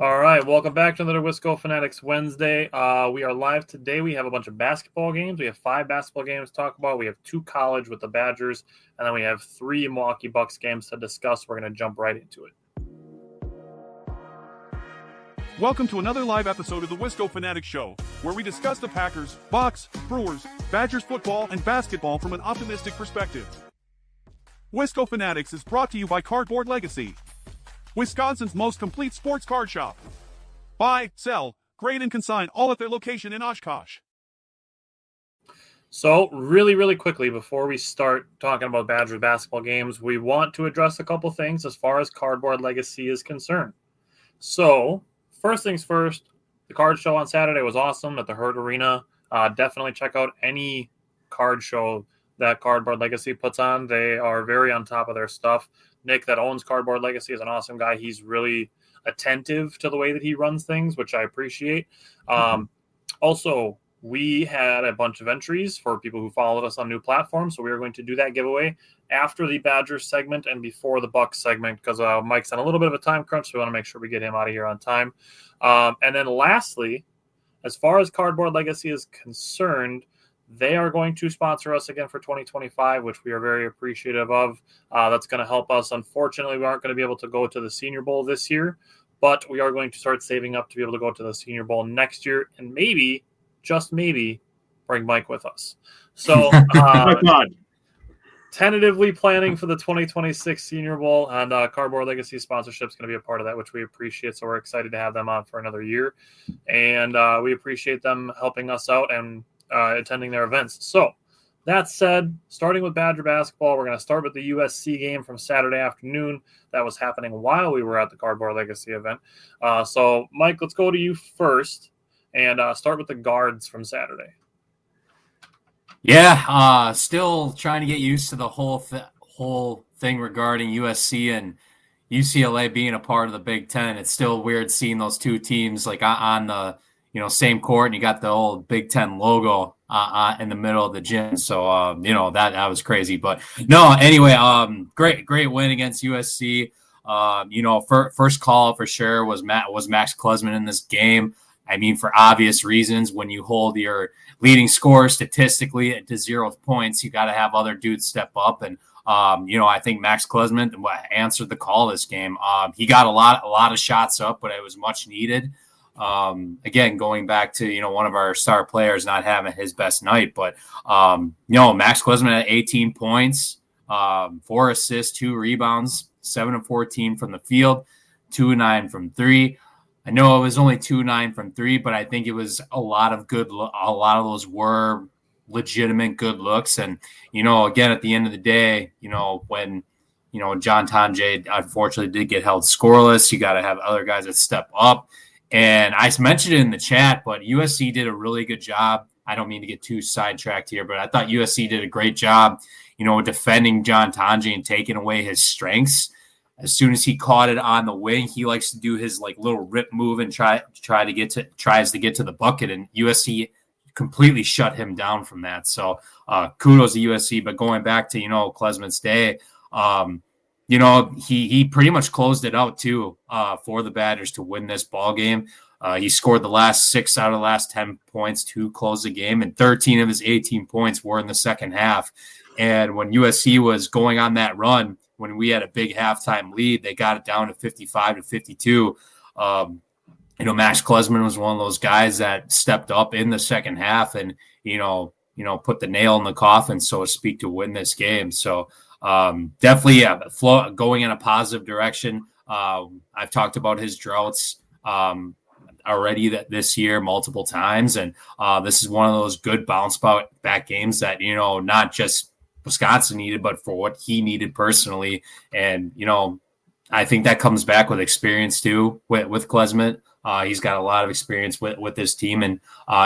All right, welcome back to another Wisco Fanatics Wednesday. We are live today. We have a bunch of basketball games. We have 5 basketball games to talk about. We have 2 college with the Badgers, and then we have 3 Milwaukee Bucks games to discuss. We're going to jump right into it. Welcome to another live episode of the Wisco Fanatics Show, where we discuss the Packers, Bucks, Brewers, Badgers football, and basketball from an optimistic perspective. Wisco Fanatics is brought to you by Cardboard Legacy, Wisconsin's most complete sports card shop. Buy, sell, grade, and consign all at their location in Oshkosh. So really quickly, before we start talking about Badgers basketball games, we want to address a couple things as far as Cardboard Legacy is concerned. So, first things first, the card show on Saturday was awesome at the Herd Arena. Definitely check out any card show that Cardboard Legacy puts on. They are very on top of their stuff. Nick, that owns Cardboard Legacy, is an awesome guy. He's really attentive to the way that he runs things, which I appreciate. Also, we had a bunch of entries for people who followed us on new platforms, so we are going to do that giveaway after the Badgers segment and before the Bucks segment because Mike's on a little bit of a time crunch, so we want to make sure we get him out of here on time. And then lastly, as far as Cardboard Legacy is concerned, they are going to sponsor us again for 2025, which we are very appreciative of. That's going to help us. Unfortunately, we aren't going to be able to go to the Senior Bowl this year, but we are going to start saving up to be able to go to the Senior Bowl next year and maybe, just maybe, bring Mike with us. So tentatively planning for the 2026 Senior Bowl, and Cardboard Legacy sponsorship is going to be a part of that, which we appreciate. So we're excited to have them on for another year, and we appreciate them helping us out and attending their events. So that said, starting with Badger basketball, we're going to start with the USC game from Saturday afternoon that was happening while we were at the Cardboard Legacy event. So Mike, let's go to you first and start with the guards from Saturday. Yeah, still trying to get used to the whole thing regarding USC and UCLA being a part of the Big Ten. It's still weird seeing those two teams like on the same court, and you got the old Big Ten logo in the middle of the gym. So that was crazy. But no, anyway, great win against USC. First call for sure was Max Klesman in this game. I mean, for obvious reasons, when you hold your leading scorer statistically to 0 points, you got to have other dudes step up. And, I think Max Klesman answered the call this game. He got a lot of shots up, but it was much needed. Again, going back to, one of our star players not having his best night, but, Max Klesman at 18 points, 4 assists, 2 rebounds, 7 of 14 from the field, 2 of 9 from 3. I know it was only 2-9 from 3, but I think it was a lot of those were legitimate good looks. And, again, at the end of the day, when, John Tonje unfortunately did get held scoreless, you got to have other guys that step up. And I mentioned it in the chat, but USC did a really good job. I don't mean to get too sidetracked here, but I thought USC did a great job, defending John Tonje and taking away his strengths. As soon as he caught it on the wing, he likes to do his little rip move and tries to get to the bucket, and USC completely shut him down from that. So kudos to USC. But going back to Klesman's day, he pretty much closed it out too for the Badgers to win this ball game. He scored the last 6 out of the last 10 points to close the game, and 13 of his 18 points were in the second half. And when USC was going on that run, when we had a big halftime lead, they got it down to 55-52. Max Klesman was one of those guys that stepped up in the second half and, put the nail in the coffin, so to speak, to win this game. So definitely going in a positive direction. I've talked about his droughts already this year multiple times. And this is one of those good bounce back games that, not just Wisconsin needed, but for what he needed personally. And, I think that comes back with experience too with Klesman. He's got a lot of experience with this team, and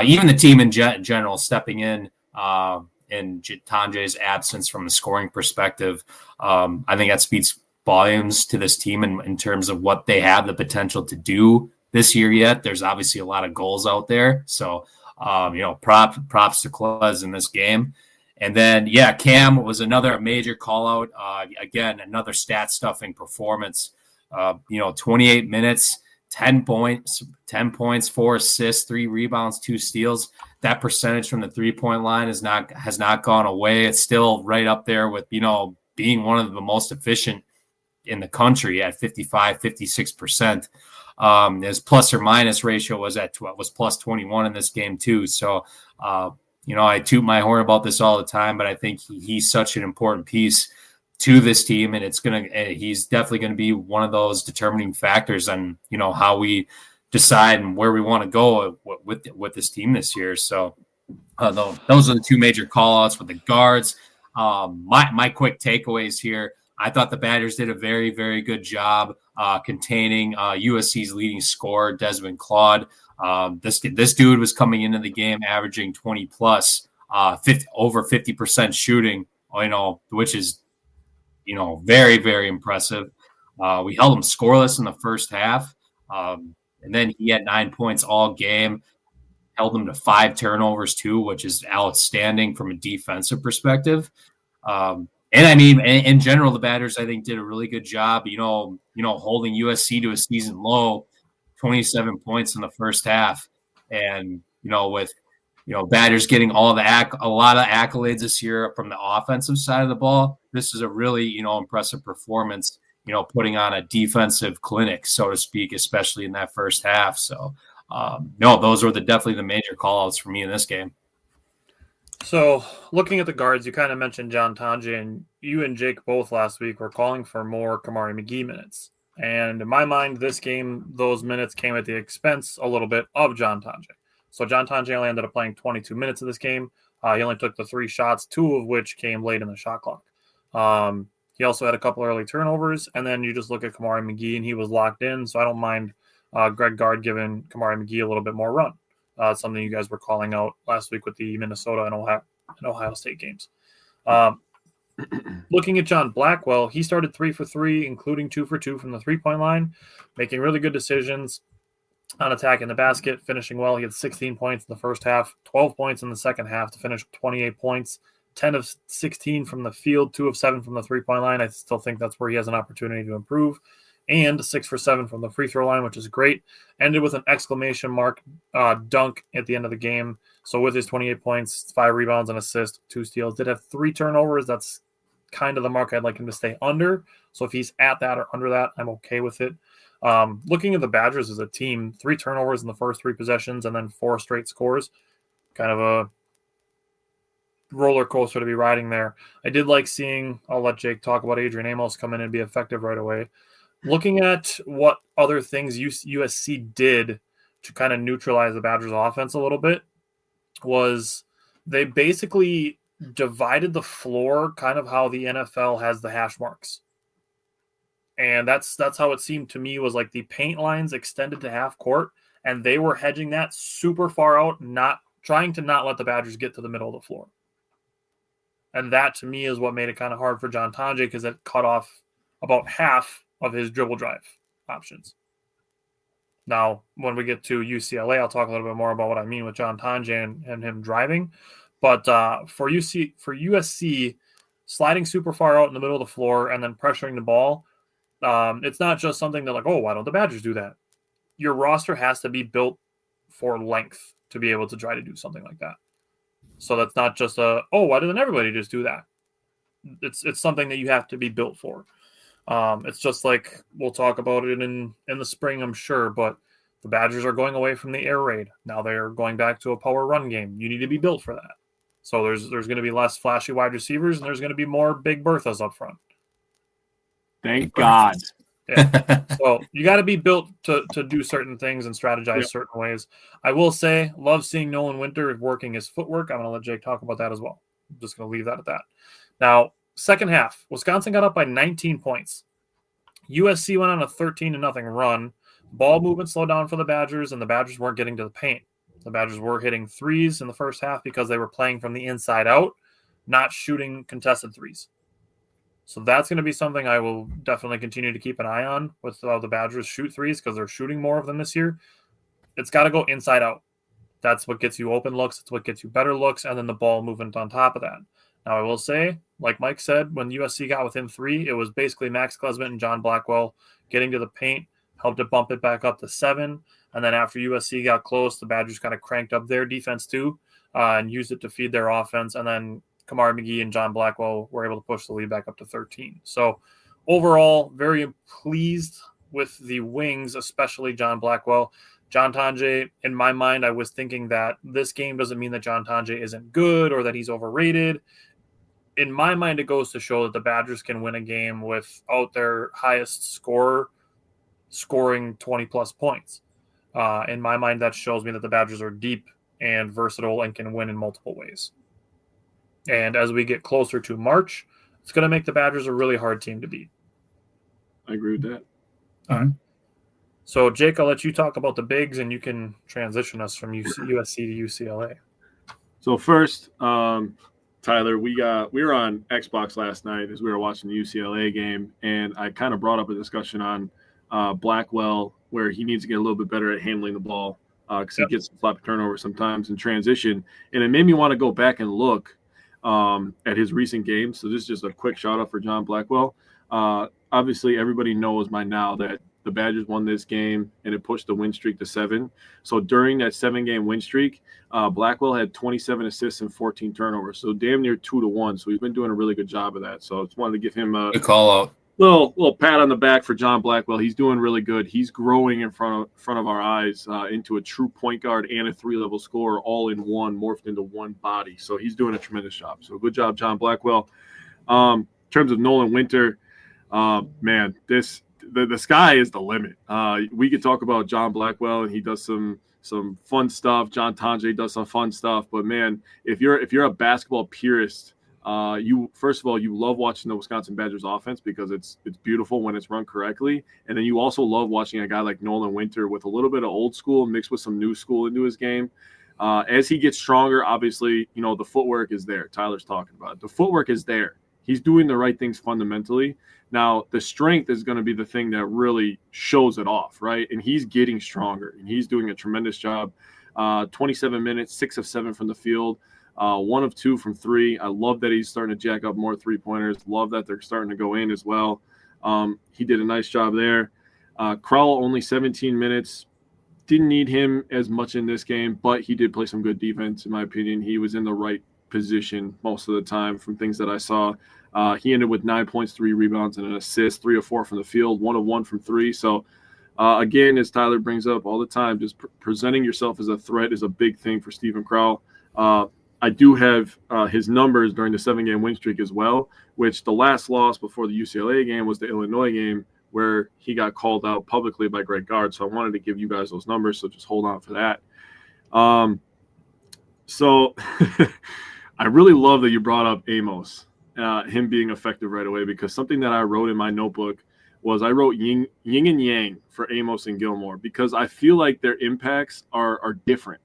even the team in general stepping in Tonje's absence from a scoring perspective. I think that speaks volumes to this team in terms of what they have the potential to do this year yet. There's obviously a lot of goals out there. So, props to Klez in this game. And then, Cam was another major call out. Again, another stat stuffing performance. 28 minutes, 10 points, 4 assists, 3 rebounds, 2 steals. That percentage from the 3-point line has not gone away. It's still right up there with, being one of the most efficient in the country at 55, 56%. His plus or minus ratio was plus 21 in this game too. So, I toot my horn about this all the time, but I think he's such an important piece to this team, and he's definitely going to be one of those determining factors on, how we decide and where we want to go with this team this year. So those are the two major call outs with the guards. My quick takeaways here. I thought the Badgers did a very, very good job containing USC's leading scorer, Desmond Claude. This dude was coming into the game averaging 20 plus, over 50% shooting, which is, very, very impressive. We held him scoreless in the first half. And then he had 9 points all game, held him to 5 turnovers too, which is outstanding from a defensive perspective. And I mean, in general, the Badgers, I think, did a really good job, holding USC to a season low, 27 points in the first half. And, with, Badgers getting a lot of accolades this year from the offensive side of the ball, this is a really, impressive performance, putting on a defensive clinic, so to speak, especially in that first half. So, those were definitely the major call-outs for me in this game. So, looking at the guards, you kind of mentioned John Tonje, and you and Jake both last week were calling for more Kamari McGee minutes. And in my mind, this game, those minutes came at the expense a little bit of John Tonje. So, John Tonje only ended up playing 22 minutes of this game. He only took the 3 shots, 2 of which came late in the shot clock. He also had a couple early turnovers, and then you just look at Kamari McGee, and he was locked in. So, I don't mind Greg Gard giving Kamari McGee a little bit more run. Something you guys were calling out last week with the Minnesota and Ohio State games. Looking at John Blackwell, he started 3 for 3, including 2 for 2 from the 3-point line, making really good decisions on attack in the basket, finishing well. He had 16 points in the first half, 12 points in the second half to finish 28 points, 10 of 16 from the field, 2 of 7 from the 3-point line. I still think that's where he has an opportunity to improve. And 6 for 7 from the free throw line, which is great. Ended with an exclamation mark dunk at the end of the game. So with his 28 points, 5 rebounds, and assists, 2 steals, did have 3 turnovers. That's kind of the mark I'd like him to stay under. So if he's at that or under that, I'm okay with it. Looking at the Badgers as a team, 3 turnovers in the first 3 possessions and then 4 straight scores. Kind of a roller coaster to be riding there. I did like seeing, I'll let Jake talk about Adrian Amos come in and be effective right away. Looking at what other things USC did to kind of neutralize the Badgers offense a little bit was they basically divided the floor kind of how the NFL has the hash marks. And that's how it seemed to me, was like the paint lines extended to half court, and they were hedging that super far out, not trying to not let the Badgers get to the middle of the floor. And that to me is what made it kind of hard for John Tonje, because it cut off about half of his dribble drive options. Now, when we get to UCLA, I'll talk a little bit more about what I mean with John Tonje and him driving. But for USC, sliding super far out in the middle of the floor and then pressuring the ball, it's not just something that like, oh, why don't the Badgers do that? Your roster has to be built for length to be able to try to do something like that. So that's not just why doesn't everybody just do that? It's something that you have to be built for. It's just like we'll talk about it in the spring, I'm sure, but the Badgers are going away from the air raid. Now they're going back to a power run game. You need to be built for that. So there's going to be less flashy wide receivers, and there's going to be more big Berthas up front. Thank God. Yeah. So you got to be built to do certain things and strategize certain ways. I will say, love seeing Nolan Winter working his footwork. I'm going to let Jake talk about that as well. I'm just going to leave that at that. Now, second half, Wisconsin got up by 19 points. USC went on a 13-0 run. Ball movement slowed down for the Badgers, and the Badgers weren't getting to the paint. The Badgers were hitting threes in the first half because they were playing from the inside out, not shooting contested threes. So that's going to be something I will definitely continue to keep an eye on with how the Badgers shoot threes, because they're shooting more of them this year. It's got to go inside out. That's what gets you open looks. It's what gets you better looks, and then the ball movement on top of that. Now, I will say, like Mike said, when USC got within 3, it was basically Max Klesmit and John Blackwell getting to the paint, helped it bump it back up to 7. And then after USC got close, the Badgers kind of cranked up their defense too and used it to feed their offense. And then Kamari McGee and John Blackwell were able to push the lead back up to 13. So overall, very pleased with the wings, especially John Blackwell. John Tonje, in my mind, I was thinking that this game doesn't mean that John Tonje isn't good or that he's overrated. In my mind, it goes to show that the Badgers can win a game without their highest scorer scoring 20-plus points. In my mind, that shows me that the Badgers are deep and versatile and can win in multiple ways. And as we get closer to March, it's going to make the Badgers a really hard team to beat. I agree with that. All right. So, Jake, I'll let you talk about the bigs, and you can transition us from USC to UCLA. So first, Tyler, we were on Xbox last night as we were watching the UCLA game, and I kind of brought up a discussion on Blackwell where he needs to get a little bit better at handling the ball because he gets some sloppy turnovers sometimes in transition, and it made me want to go back and look at his recent games. So this is just a quick shout out for John Blackwell. Obviously, everybody knows by now that the Badgers won this game, and it pushed the win streak to 7. So during that 7-game win streak, Blackwell had 27 assists and 14 turnovers, so damn near 2-1. So he's been doing a really good job of that. So I just wanted to give him a good call out. Little pat on the back for John Blackwell. He's doing really good. He's growing in front of our eyes into a true point guard and a 3-level scorer, all in one, morphed into one body. So he's doing a tremendous job. So good job, John Blackwell. In terms of Nolan Winter, man, the sky is the limit. We could talk about John Blackwell, and he does some fun stuff. John Tonje does some fun stuff. But man, if you're a basketball purist, you love watching the Wisconsin Badgers offense because it's beautiful when it's run correctly, and then you also love watching a guy like Nolan Winter with a little bit of old school mixed with some new school into his game. As he gets stronger, obviously, the footwork is there. Tyler's talking about it. The footwork is there. He's doing the right things fundamentally. Now, the strength is going to be the thing that really shows it off, right? And he's getting stronger, and he's doing a tremendous job. 27 minutes, 6 of 7 from the field, 1 of 2 from 3. I love that he's starting to jack up more three-pointers. Love that they're starting to go in as well. He did a nice job there. Crowell, only 17 minutes. Didn't need him as much in this game, but he did play some good defense, in my opinion. He was in the right position most of the time from things that I saw. He ended with 9 points, 3 rebounds, and an assist, 3 of 4 from the field, 1 of 1 from 3. So, again, as Tyler brings up all the time, just presenting yourself as a threat is a big thing for Stephen Crowell. I do have his numbers during the 7-game win streak as well, which the last loss before the UCLA game was the Illinois game where he got called out publicly by Greg Gard. So I wanted to give you guys those numbers, so just hold on for that. So I really love that you brought up Amos. Him being effective right away, because something that I wrote in my notebook was I wrote yin and yang for Amos and Gilmore, because I feel like their impacts are different.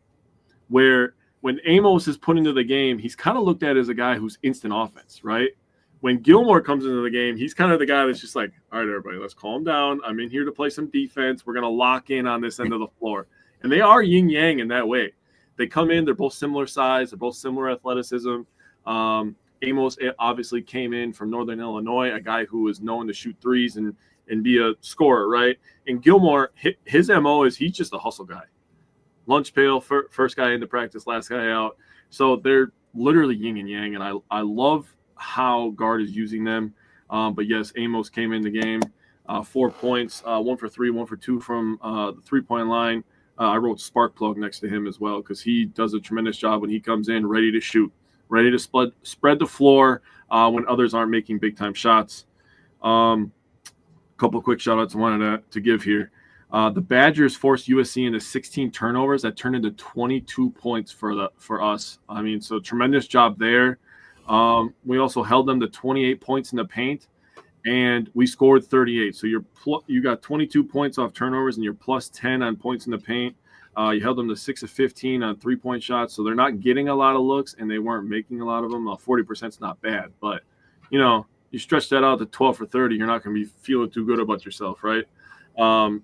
Where when Amos is put into the game, he's kind of looked at as a guy who's instant offense, right? When Gilmore comes into the game, he's kind of the guy that's just like, all right, everybody, let's calm down. I'm in here to play some defense. We're going to lock in on this end of the floor. And they are yin yang in that way. They come in, they're both similar size, they're both similar athleticism. Amos obviously came in from Northern Illinois, a guy who is known to shoot threes and be a scorer, right? And Gilmore, his MO is he's just a hustle guy. Lunch pail, first guy into practice, last guy out. So they're literally yin and yang, and I love how Gard is using them. But yes, Amos came in the game, 4 points, 1 for 3, 1 for 2 from the three-point line. I wrote spark plug next to him as well, because he does a tremendous job when he comes in ready to shoot, ready to spread the floor when others aren't making big-time shots. Couple quick shout-outs I wanted to give here. The Badgers forced USC into 16 turnovers that turned into 22 points for us. I mean, so tremendous job there. We also held them to 28 points in the paint, and we scored 38. So you got 22 points off turnovers, and you're plus 10 on points in the paint. You held them to 6 of 15 on three-point shots, so they're not getting a lot of looks, and they weren't making a lot of them. 40% is not bad, but, you stretch that out to 12 for 30, you're not going to be feeling too good about yourself, right?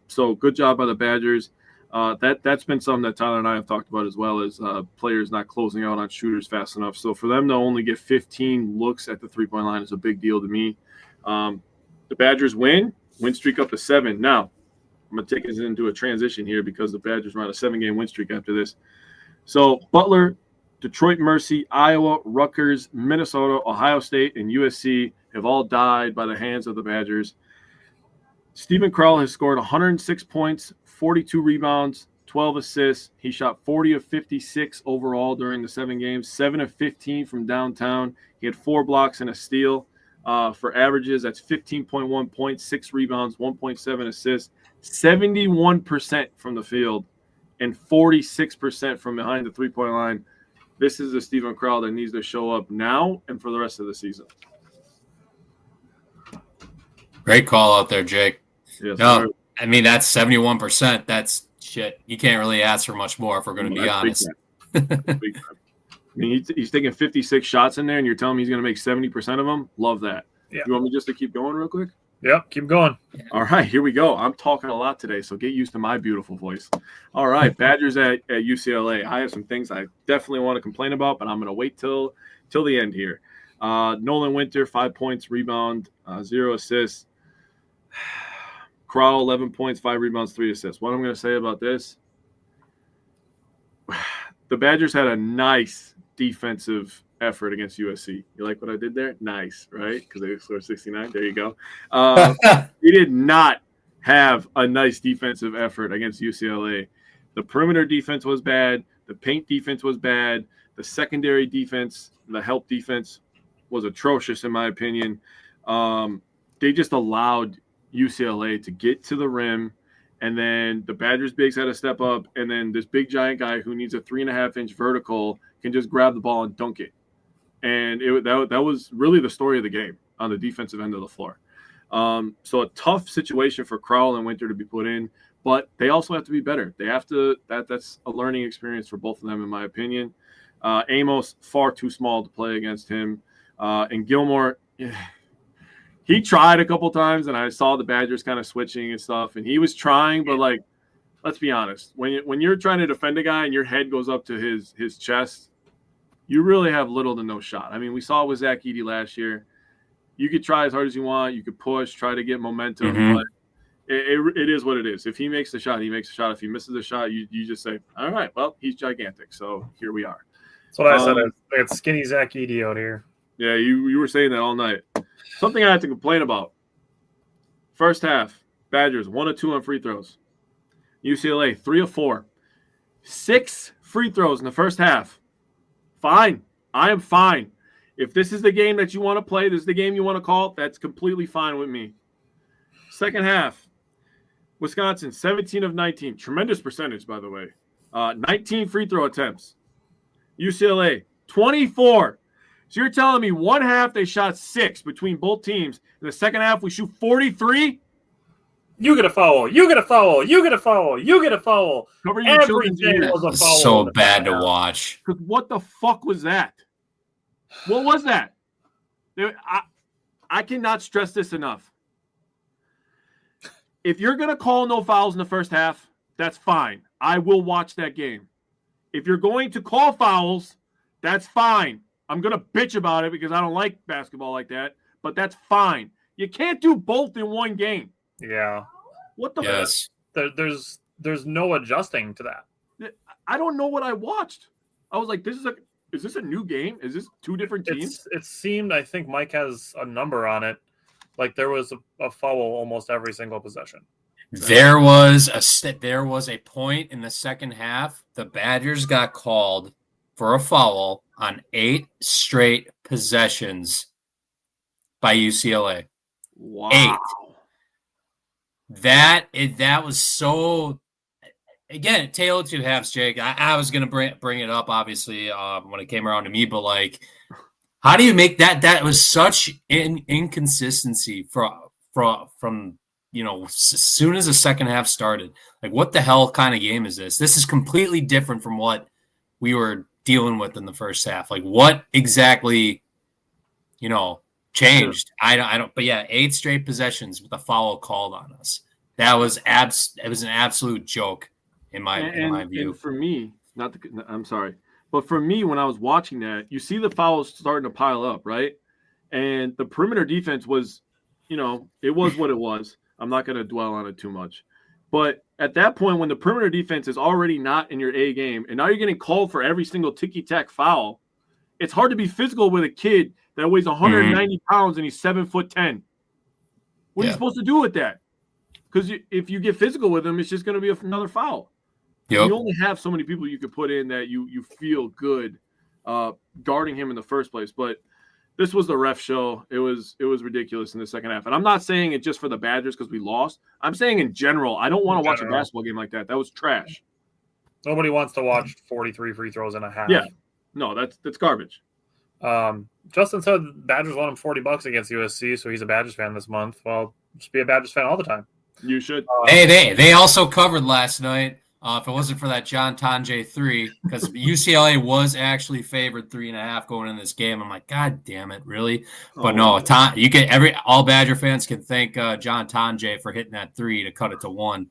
So good job by the Badgers. That's been something that Tyler and I have talked about as well, as players not closing out on shooters fast enough. So for them to only get 15 looks at the three-point line is a big deal to me. The Badgers win streak up to 7. Now, I'm going to take us into a transition here because the Badgers are on a 7-game win streak after this. So Butler, Detroit Mercy, Iowa, Rutgers, Minnesota, Ohio State, and USC have all died by the hands of the Badgers. Stephen Crowell has scored 106 points, 42 rebounds, 12 assists. He shot 40 of 56 overall during the 7 games, 7 of 15 from downtown. He had 4 blocks and a steal. For averages, that's 15.1 points, 6 rebounds, 1.7 assists, 71% from the field, and 46% from behind the three-point line. This is a Stephen Crowell that needs to show up now and for the rest of the season. Great call out there, Jake. Yes, no, sir. I mean, that's 71%. That's shit. You can't really ask for much more if we're going to be honest. I mean, he's taking 56 shots in there, and you're telling me he's going to make 70% of them? Love that. Yeah. You want me just to keep going real quick? Yep, keep going. All right, here we go. I'm talking a lot today, so get used to my beautiful voice. All right, Badgers at UCLA. I have some things I definitely want to complain about, but I'm going to wait till the end here. Nolan Winter, 5 points, rebound, 0 assists. Crowell, 11 points, 5 rebounds, 3 assists. What I'm going to say about this, the Badgers had a nice defensive effort against USC. You like what I did there? Nice, right? Because they scored 69. There you go. He did not have a nice defensive effort against UCLA. The perimeter defense was bad. The paint defense was bad. The secondary defense, the help defense, was atrocious in my opinion. They just allowed UCLA to get to the rim, and then the Badgers bigs had to step up, and then this big giant guy who needs a 3.5-inch vertical can just grab the ball and dunk it. And that was really the story of the game on the defensive end of the floor. So a tough situation for Crowell and Winter to be put in, but they also have to be better. They have to. That's a learning experience for both of them, in my opinion. Amos, far too small to play against him, and Gilmore. He tried a couple times, and I saw the Badgers kind of switching and stuff, and he was trying, but like, let's be honest, when you're trying to defend a guy and your head goes up to his chest, you really have little to no shot. I mean, we saw it with Zach Edey last year. You could try as hard as you want. You could push, try to get momentum, but it is what it is. If he makes the shot, he makes the shot. If he misses the shot, you just say, all right, well, he's gigantic, so here we are. That's what I said. It's skinny Zach Edey out here. Yeah, you were saying that all night. Something I have to complain about. First half, Badgers 1 of 2 on free throws. UCLA 3 of 4. 6 free throws in the first half. Fine. I am fine. If this is the game that you want to play, this is the game you want to call, that's completely fine with me. Second half, Wisconsin 17 of 19. Tremendous percentage, by the way. 19 free throw attempts. UCLA 24. So you're telling me one half they shot 6 between both teams. In the second half, we shoot 43? You get a foul. You get a foul. You get a foul. You get a foul. Everything was a foul. So bad to watch. What the fuck was that? What was that? I cannot stress this enough. If you're going to call no fouls in the first half, that's fine. I will watch that game. If you're going to call fouls, that's fine. I'm going to bitch about it because I don't like basketball like that, but that's fine. You can't do both in one game. Yeah. What the yes. There's no adjusting to that. I don't know what I watched. I was like, is this a new game? Is this 2 different teams? It seemed, I think Mike has a number on it. Like there was a foul almost every single possession. There was a point in the second half. The Badgers got called for a foul on 8 straight possessions by UCLA. Wow. 8. That was so. Again, tale of two halves, Jake. I was gonna bring it up, obviously, when it came around to me, but like, how do you make that? That was such an inconsistency from as soon as the second half started. Like, what the hell kind of game is this? This is completely different from what we were dealing with in the first half. Like, what exactly, changed? Sure. I don't. But yeah, 8 straight possessions with a foul called on us. That was it was an absolute joke in my view. And for me, I'm sorry, but for me, when I was watching that, you see the fouls starting to pile up, right? And the perimeter defense was, it was what it was. I'm not going to dwell on it too much. But at that point, when the perimeter defense is already not in your A game, and now you're getting called for every single ticky-tack foul, it's hard to be physical with a kid that weighs 190 pounds and he's 7'10". What are you supposed to do with that? Because if you get physical with him, it's just going to be another foul. Yep. You only have so many people you could put in that you feel good guarding him in the first place. But this was the ref show. It was ridiculous in the second half. And I'm not saying it just for the Badgers because we lost. I'm saying in general, I don't want to watch a basketball game like that. That was trash. Nobody wants to watch 43 free throws in a half. Yeah. No, that's garbage. Justin said Badgers won him $40 against USC, so he's a Badgers fan this month. Well, just be a Badgers fan all the time. You should. Hey, they also covered last night. If it wasn't for that John Tonje 3, because UCLA was actually favored 3.5 going in this game. I'm like, God damn it, really? But no, you can all Badger fans can thank John Tonje for hitting that 3 to cut it to 1.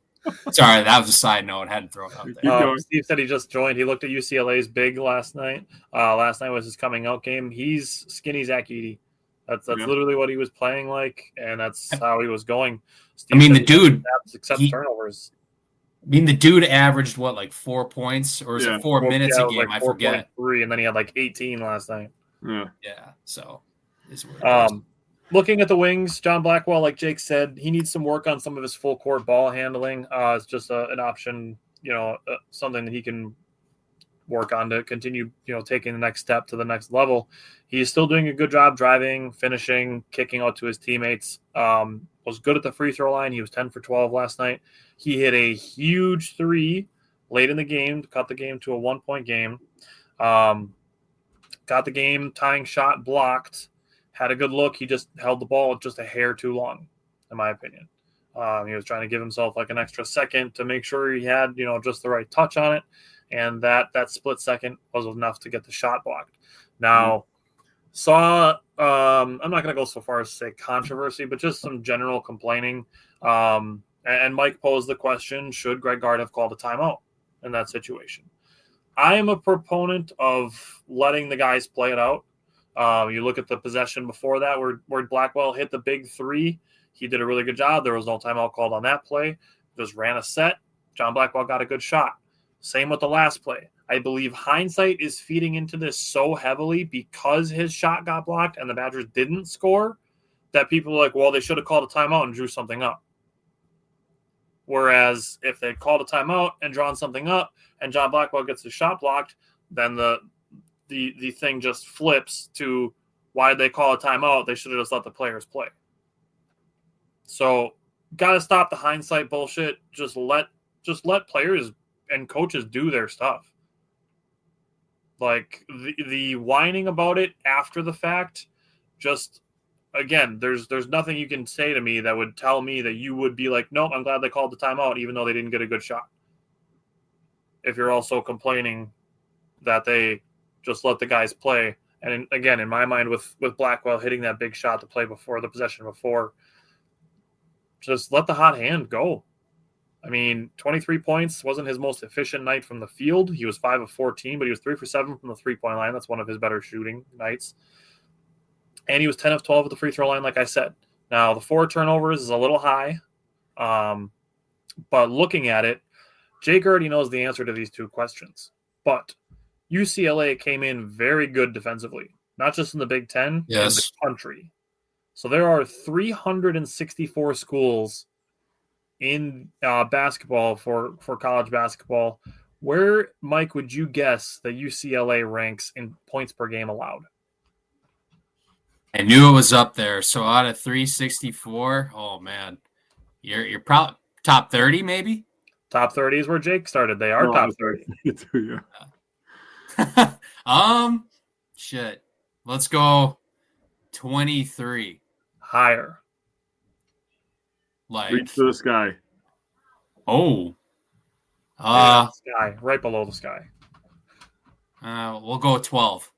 Sorry, that was a side note. I had to throw it out there. Steve said he just joined. He looked at UCLA's big last night. Last night was his coming out game. He's skinny Zach Edey. That's literally what he was playing like, and that's how he was going. Steve the dude except turnovers. The dude averaged what, like 4 points, or is it 4 minutes a game? Like I forget. 3, and then he had like 18 last night. Yeah. So, it's looking at the wings, John Blackwell, like Jake said, he needs some work on some of his full court ball handling. It's just an option, something that he can work on to continue, taking the next step to the next level. He's still doing a good job driving, finishing, kicking out to his teammates. Was good at the free throw line. He was 10 for 12 last night. He hit a huge 3 late in the game to cut the game to a 1-point game. Got the game tying shot blocked. Had a good look. He just held the ball just a hair too long, in my opinion. He was trying to give himself like an extra second to make sure he had, just the right touch on it. And that split second was enough to get the shot blocked. Now, I'm not going to go so far as to say controversy, but just some general complaining. And Mike posed the question, should Greg Gard have called a timeout in that situation? I am a proponent of letting the guys play it out. You look at the possession before that where Blackwell hit the big 3. He did a really good job. There was no timeout called on that play. Just ran a set. John Blackwell got a good shot. Same with the last play. I believe hindsight is feeding into this so heavily because his shot got blocked and the Badgers didn't score that people are like, well, they should have called a timeout and drew something up. Whereas if they called a timeout and drawn something up and John Blackwell gets his shot blocked, then the thing just flips to why did they call a timeout? They should have just let the players play. So got to stop the hindsight bullshit. Just let players and coaches do their stuff. Like the whining about it after the fact, just again, there's nothing you can say to me that would tell me that you would be like, nope, I'm glad they called the timeout, even though they didn't get a good shot. If you're also complaining that they just let the guys play. And again, in my mind, with Blackwell hitting that big shot to play before the possession before, just let the hot hand go. I mean, 23 points wasn't his most efficient night from the field. He was 5 of 14, but he was 3 for 7 from the three-point line. That's one of his better shooting nights. And he was 10 of 12 at the free throw line, like I said. Now, the 4 turnovers is a little high. But looking at it, Jake already knows the answer to these 2 questions. But UCLA came in very good defensively, not just in the Big Ten, in the country. So there are 364 schools in basketball for college basketball. Where, Mike, would you guess that UCLA ranks in points per game allowed? I knew it was up there. So out of 364, oh man, you're probably top 30, maybe. Top 30 is where Jake started. They are top 30. Shit. Let's go 23. Higher. Like reach to the sky. Oh. Sky, right below the sky. We'll go 12.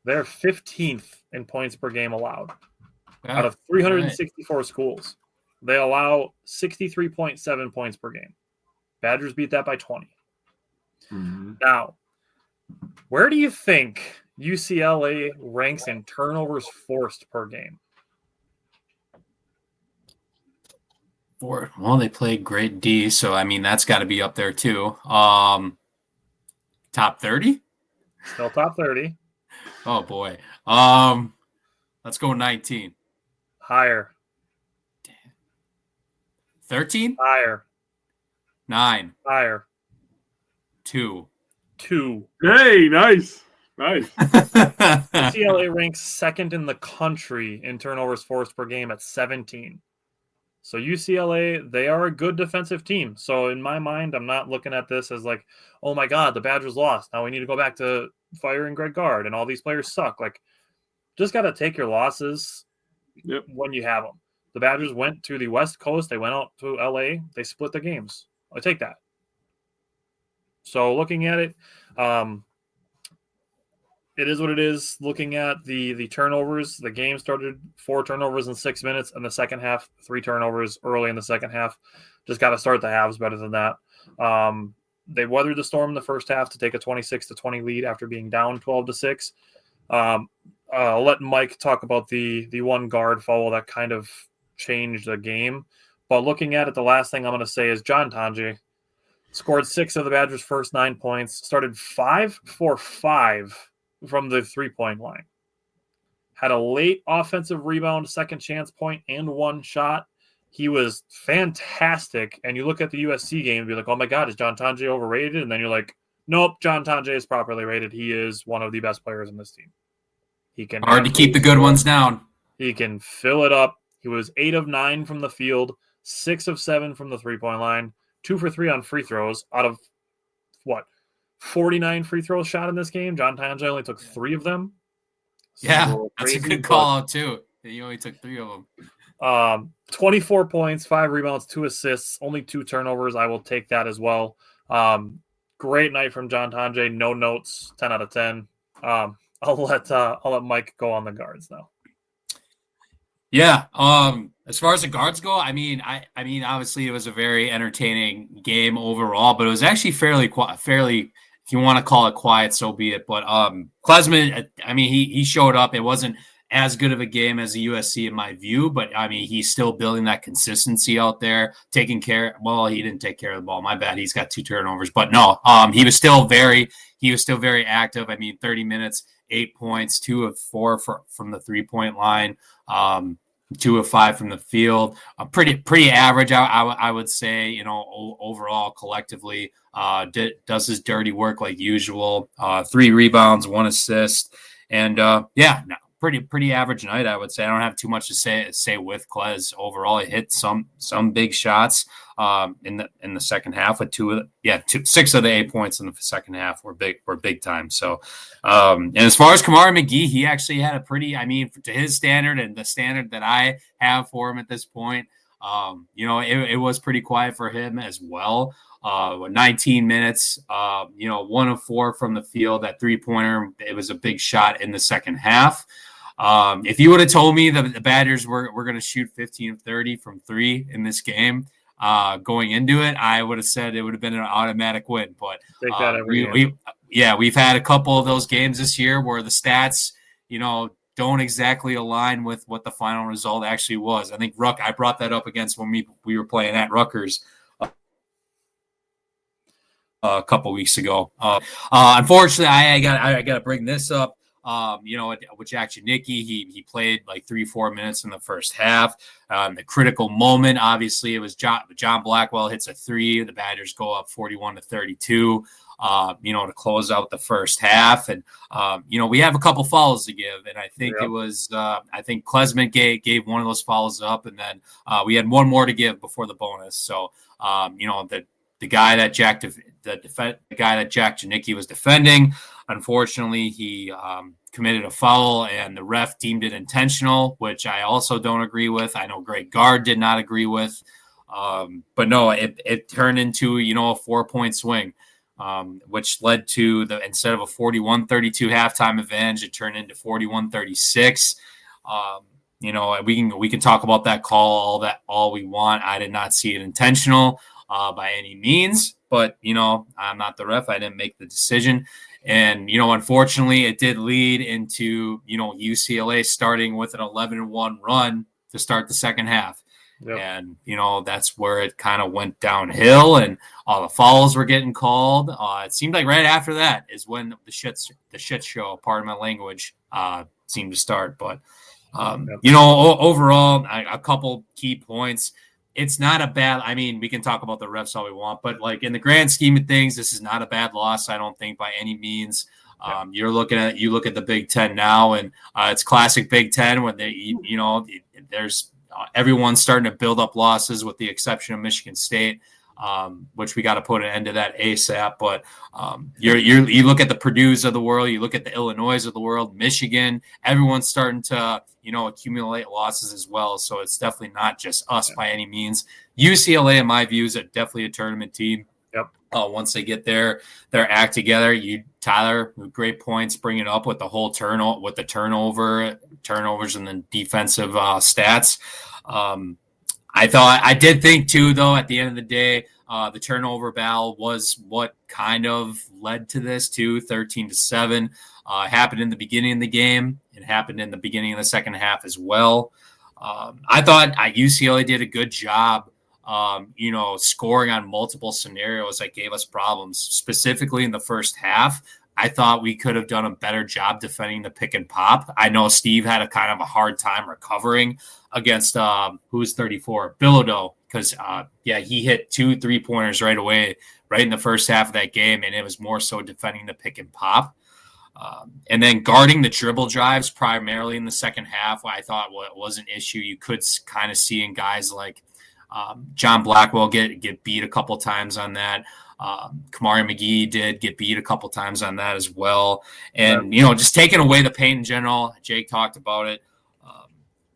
They're 15th in points per game allowed. Out of 364 schools, they allow 63.7 points per game. Badgers beat that by 20. Mm-hmm. Now, where do you think UCLA ranks in turnovers forced per game? Well, they played great D, so I mean that's got to be up there too. Top 30? Still top 30. Oh boy. Let's go 19. Higher. 13? Higher. 9. Higher. 2. 2. Hey, nice. UCLA ranks second in the country in turnovers forced per game at 17. So UCLA, they are a good defensive team. So in my mind, I'm not looking at this as like, oh my God, the Badgers lost. Now we need to go back to firing Greg Gard and all these players suck. Like, just got to take your losses when you have them. The Badgers went to the West Coast. They went out to LA. They split the games. I take that. So looking at it, it is what it is. Looking at the turnovers, the game started 4 turnovers in 6 minutes. In the second half, 3 turnovers early in the second half. Just got to start the halves better than that. They weathered the storm in the first half to take a 26-20 lead after being down 12-6. I'll let Mike talk about the one guard foul that kind of changed the game. But looking at it, the last thing I'm going to say is John Tanji scored 6 of the Badgers' first 9 points, started 5 for 5 from the 3-point line. Had a late offensive rebound, second chance point, and 1 shot. He was fantastic. And you look at the USC game and be like, oh my God, is John Tanji overrated? And then you're like, nope, John Tanji is properly rated. He is one of the best players in this team. He can hard to keep the good ones down. He can fill it up. He was 8 of 9 from the field, 6 of 7 from the 3-point line, 2 for 3 on free throws out of 49 free throws shot in this game. John Tanji only took 3 of them. Yeah, that's a good call out too. He only took 3 of them. 24 points, 5 rebounds, 2 assists, only 2 turnovers. I will take that as well. Great night from John Tanji. No notes, 10 out of 10. I'll let Mike go on the guards now. Yeah. As far as the guards go, I mean, obviously it was a very entertaining game overall, but it was actually fairly, if you want to call it quiet, so be it. But Klesman, I mean, he showed up. It wasn't as good of a game as the USC in my view, but I mean, he's still building that consistency out there, taking care. Well, he didn't take care of the ball. My bad. He's got 2 turnovers, but no, he was still very active. I mean, 30 minutes, 8 points, 2 of 4 from the 3-point line. 2 of 5 from the field, pretty average. I would say, you know, overall collectively, does his dirty work like usual. 3 rebounds, 1 assist, and pretty average night. I would say I don't have too much to say with Kles overall. He hit some big shots in the second half with 6 of the 8 points in the second half were big time. So and as far as Kamari McGee, he actually had a pretty, I mean, to his standard and the standard that I have for him at this point, you know, it was pretty quiet for him as well. 19 minutes, 1 of 4 from the field. That 3-pointer, it was a big shot in the second half. If you would have told me that the Badgers were going to shoot 15 of 30 from 3 in this game going into it, I would have said it would have been an automatic win. But take that every game. We've had a couple of those games this year where the stats, you know, don't exactly align with what the final result actually was. I think I brought that up against when we were playing at Rutgers a couple weeks ago. Unfortunately, I got to bring this up. With Jack Janicki, he played like 3-4 minutes in the first half. The critical moment, obviously, it was John Blackwell hits a 3. The Badgers go up 41-32. To close out the first half, and we have a couple fouls to give, and I think it was I think Klesman gave one of those fouls up, and then we had one more to give before the bonus. So the guy that Jack Janicki was defending, unfortunately, he committed a foul, and the ref deemed it intentional, which I also don't agree with. I know Greg Gard did not agree with, but no, it turned into a 4-point swing, which led to instead of a 41-32 halftime advantage, it turned into 41-36. We can talk about that call all we want. I did not see it intentional by any means, but I'm not the ref. I didn't make the decision. And, unfortunately, it did lead into, UCLA starting with an 11-1 run to start the second half. Yep. And, that's where it kind of went downhill and all the fouls were getting called. It seemed like right after that is when the shit show, pardon my language, seemed to start. But, overall, a couple key points. It's not a bad, we can talk about the refs all we want, but like in the grand scheme of things, this is not a bad loss, I don't think, by any means. You look at the Big Ten now, and it's classic Big Ten when there's everyone's starting to build up losses with the exception of Michigan State, which we got to put an end to that ASAP. But you look at the Purdue's of the world, you look at the Illinois of the world, Michigan, everyone's starting to, accumulate losses as well. So it's definitely not just us by any means. UCLA, in my view, is definitely a tournament team. Yep. Once they get their act together, Tyler, great points, bringing up with the whole turnovers and the defensive stats. I did think too, though, at the end of the day, the turnover battle was what kind of led to this too, 13-7. Happened in the beginning of the game. It happened in the beginning of the second half as well. I thought UCLA did a good job, scoring on multiple scenarios that gave us problems. Specifically in the first half, I thought we could have done a better job defending the pick and pop. I know Steve had a kind of a hard time recovering against who's 34, Bilodeau, because he hit 2 3-pointers right away, right in the first half of that game, and it was more so defending the pick and pop. And then guarding the dribble drives primarily in the second half, I thought was an issue. You could kind of see in guys like John Blackwell get beat a couple times on that. Kamari McGee did get beat a couple times on that as well. And, just taking away the paint in general, Jake talked about it.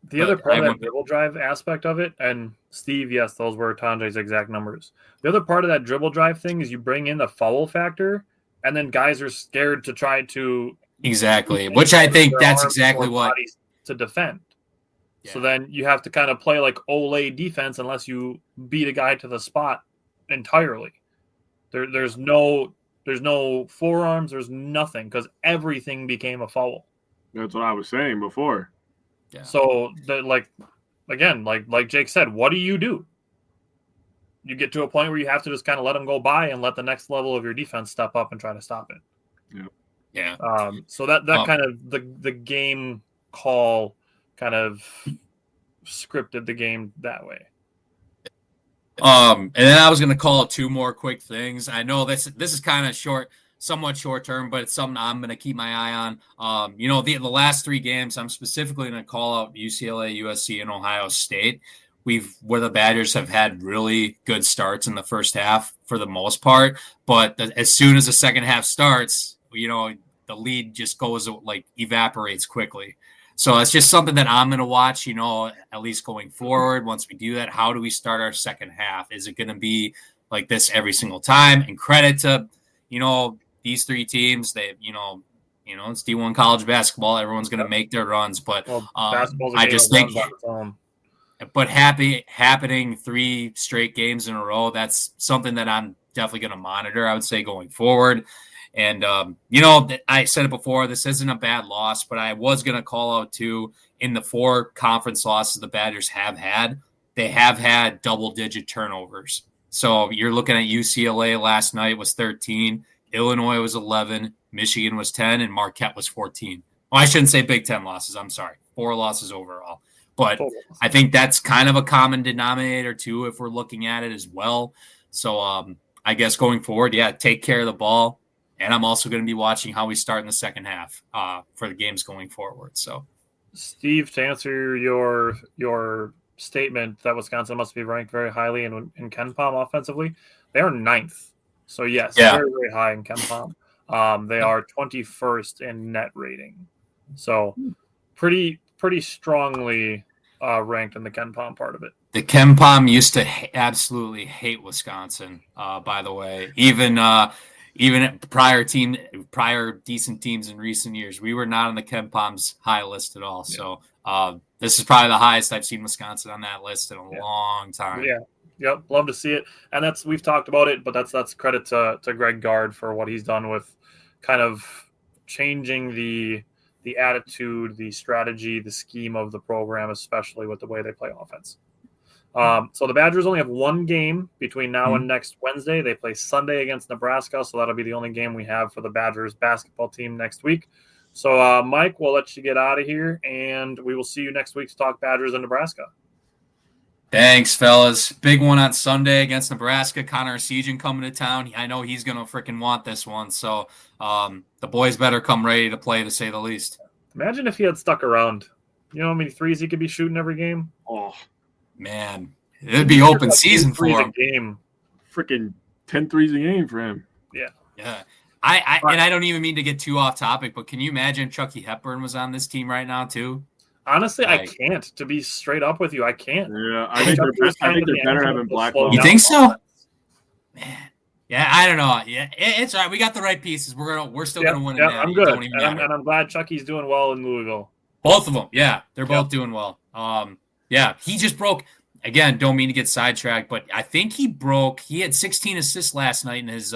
The other part of that dribble drive aspect of it, and Steve, yes, those were Tanjay's exact numbers. The other part of that dribble drive thing is you bring in the foul factor, and then guys are scared to try to exactly, which I think that's exactly what to defend. Yeah. So then you have to kind of play like Olay defense unless you beat a guy to the spot entirely. There's no forearms, there's nothing because everything became a foul. That's what I was saying before. Yeah. So like Jake said, what do? You get to a point where you have to just kind of let them go by and let the next level of your defense step up and try to stop it. Yeah. So that kind of the game call kind of scripted the game that way. And then I was going to call 2 more quick things. I know this is kind of somewhat short term, but it's something I'm going to keep my eye on. The last 3 games, I'm specifically going to call out UCLA, USC, and Ohio State. Where the Badgers have had really good starts in the first half for the most part, but as soon as the second half starts, the lead just evaporates quickly. So it's just something that I'm going to watch, at least going forward. Once we do that, how do we start our second half? Is it going to be like this every single time? And credit to, these 3 teams. They, it's D1 college basketball. Everyone's going to make their runs, but I just think. But happening 3 straight games in a row, that's something that I'm definitely going to monitor, I would say, going forward. And, I said it before, this isn't a bad loss, but I was going to call out, too, in the 4 conference losses the Badgers have had, they have had double-digit turnovers. So you're looking at UCLA last night was 13, Illinois was 11, Michigan was 10, and Marquette was 14. Well, I shouldn't say Big Ten losses. I'm sorry. 4 losses overall. But I think that's kind of a common denominator, too, if we're looking at it as well. So I guess going forward, take care of the ball. And I'm also going to be watching how we start in the second half for the games going forward. So, Steve, to answer your statement that Wisconsin must be ranked very highly in KenPom offensively, they are 9th. So, yes, very, very high in KenPom. They are 21st in net rating. So, pretty strongly ranked in the KenPom part of it. The KenPom used to absolutely hate Wisconsin, by the way. Even prior decent teams in recent years, we were not on the KenPom's high list at all. Yeah. So this is probably the highest I've seen Wisconsin on that list in a long time. Yeah. Yep. Love to see it. And we've talked about it, but that's credit to Greg Gard for what he's done with kind of changing the attitude, the strategy, the scheme of the program, especially with the way they play offense. So the Badgers only have one game between now and next Wednesday. They play Sunday against Nebraska, so that'll be the only game we have for the Badgers basketball team next week. So, Mike, we'll let you get out of here, and we will see you next week to talk Badgers and Nebraska. Thanks, fellas. Big one on Sunday against Nebraska. Connor Sejan coming to town. I know he's going to freaking want this one, so the boys better come ready to play, to say the least. Imagine if he had stuck around. You know how many threes he could be shooting every game? Oh, man. It'd be open season for him. Game. Freaking 10 threes a game for him. Yeah. I don't even mean to get too off topic, but can you imagine Chucky Hepburn was on this team right now too? Honestly, I can't. To be straight up with you, I can't. Yeah, I think they're better having Blackwell. You think so? Man, yeah, I don't know. Yeah, it's all right. We got the right pieces. We're still gonna win it. I'm good, and I'm glad Chucky's doing well in Louisville. Both of them, yeah, they're both doing well. Yeah, he just broke. Again, don't mean to get sidetracked, but I think he had 16 assists last night in his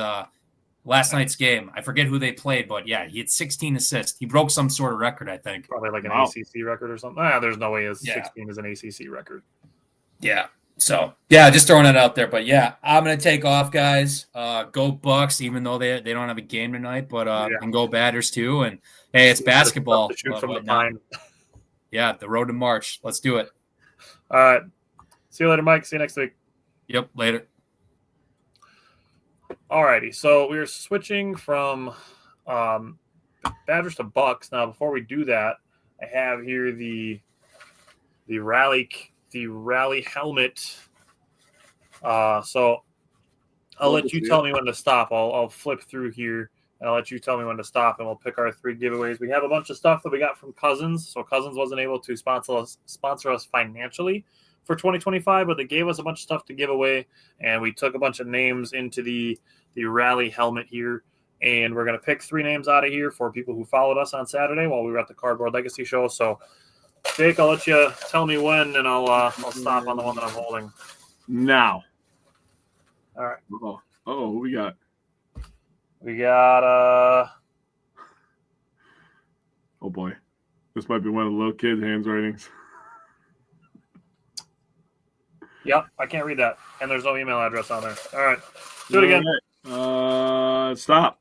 last night's game. I forget who they played, but yeah, he had 16 assists. He broke some sort of record, I think. Probably like an ACC record or something. There's no way his 16 is an ACC record. Yeah. So, yeah, just throwing it out there. But, yeah, I'm going to take off, guys. Go Bucks, even though they don't have a game tonight. But and go Badgers, too. And, hey, it's basketball. Shoot from the pine. Yeah, the road to March. Let's do it. All right. See you later, Mike. See you next week. Yep, later. Alrighty, so we're switching from Badgers to Bucks. Now, before we do that, I have here the rally helmet. So I'll let you tell me when to stop. I'll flip through here, and I'll let you tell me when to stop, and we'll pick our 3 giveaways. We have a bunch of stuff that we got from Cousins. So Cousins wasn't able to sponsor us financially for 2025, but they gave us a bunch of stuff to give away, and we took a bunch of names into the rally helmet here, and we're going to pick 3 names out of here for people who followed us on Saturday while we were at the Cardboard Legacy show. So, Jake, I'll let you tell me when, and I'll stop on the one that I'm holding. Now. All right. Oh, who we got? We got oh boy, this might be one of the little kids' handwritings. Yep, I can't read that, and there's no email address on there. All right, do it again. Stop.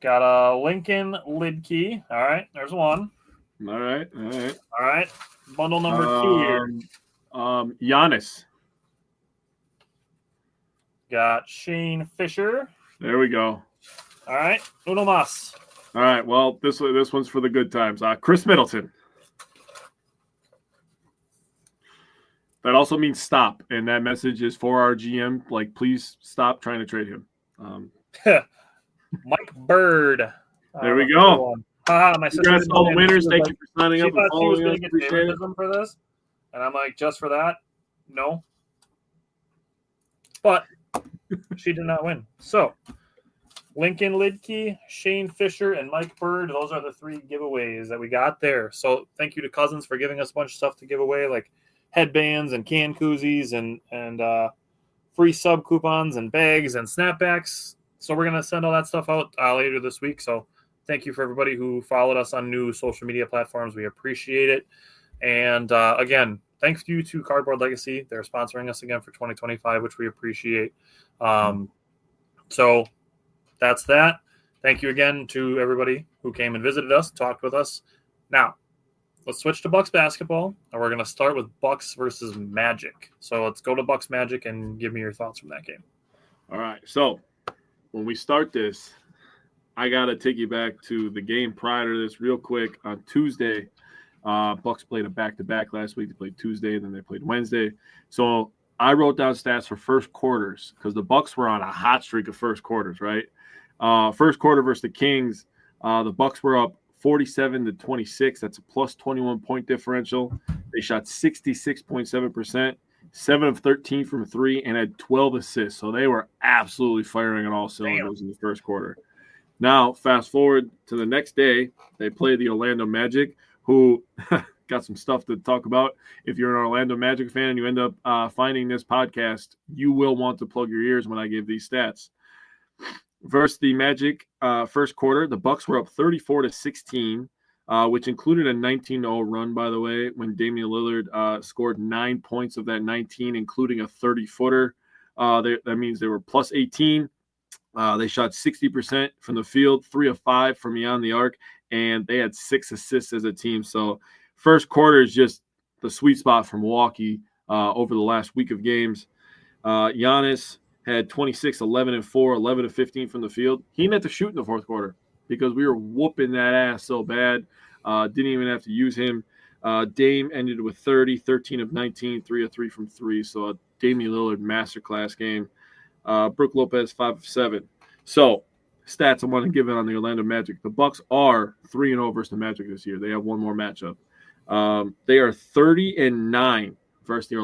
Got a Lincoln Lidkey. All right, there's one. All right. All right, bundle number 2 here. Giannis. Got Shane Fisher. There we go. All right, Uno Mas. All right, well, this one's for the good times. Chris Middleton. That also means stop, and that message is for our GM. Like, please stop trying to trade him. Mike Bird. There we go. My sister. Congrats, all the winners. Thank you for signing up. She thought she was going to get favoritism for this, and I'm like, just for that, no. But she did not win. So, Lincoln Lidkey, Shane Fisher, and Mike Bird. Those are the 3 giveaways that we got there. So, thank you to Cousins for giving us a bunch of stuff to give away, like headbands and can koozies and free sub coupons and bags and snapbacks. So we're going to send all that stuff out later this week. So thank you for everybody who followed us on new social media platforms. We appreciate it. And again, thanks you to Cardboard Legacy. They're sponsoring us again for 2025, which we appreciate. So that's that. Thank you again to everybody who came and visited us, talked with us. Now, let's switch to Bucks basketball, and we're going to start with Bucks versus Magic. So let's go to Bucks Magic and give me your thoughts from that game. All right. So when we start this, I got to take you back to the game prior to this real quick. On Tuesday, Bucks played a back-to-back last week. They played Tuesday, and then they played Wednesday. So I wrote down stats for first quarters because the Bucks were on a hot streak of first quarters, right? First quarter versus the Kings, the Bucks were up 47-26. That's a plus 21 point differential. They shot 66.7%, 7 of 13 from 3, and had 12 assists. So they were absolutely firing on all cylinders in the first quarter. Now, fast forward to the next day, they played the Orlando Magic, who got some stuff to talk about. If you're an Orlando Magic fan and you end up finding this podcast, you will want to plug your ears when I give these stats. Versus the Magic, first quarter, the Bucks were up 34-16. which included a 19-0 run, by the way, when Damian Lillard scored 9 points of that 19, including a 30-footer. That means they were plus 18. They shot 60% from the field, 3 of 5 from beyond the arc, and they had 6 assists as a team. So first quarter is just the sweet spot for Milwaukee over the last week of games. Giannis had 26, 11 and 4, 11 of 15 from the field. He didn't have to shoot in the fourth quarter because we were whooping that ass so bad. Didn't even have to use him. Dame ended with 30, 13 of 19, 3 of 3 from 3. So a Damian Lillard masterclass game. Brook Lopez, 5 of 7. So stats I want to give it on the Orlando Magic. The Bucks are 3-0 versus the Magic this year. They have one more matchup. They are 30-9 versus the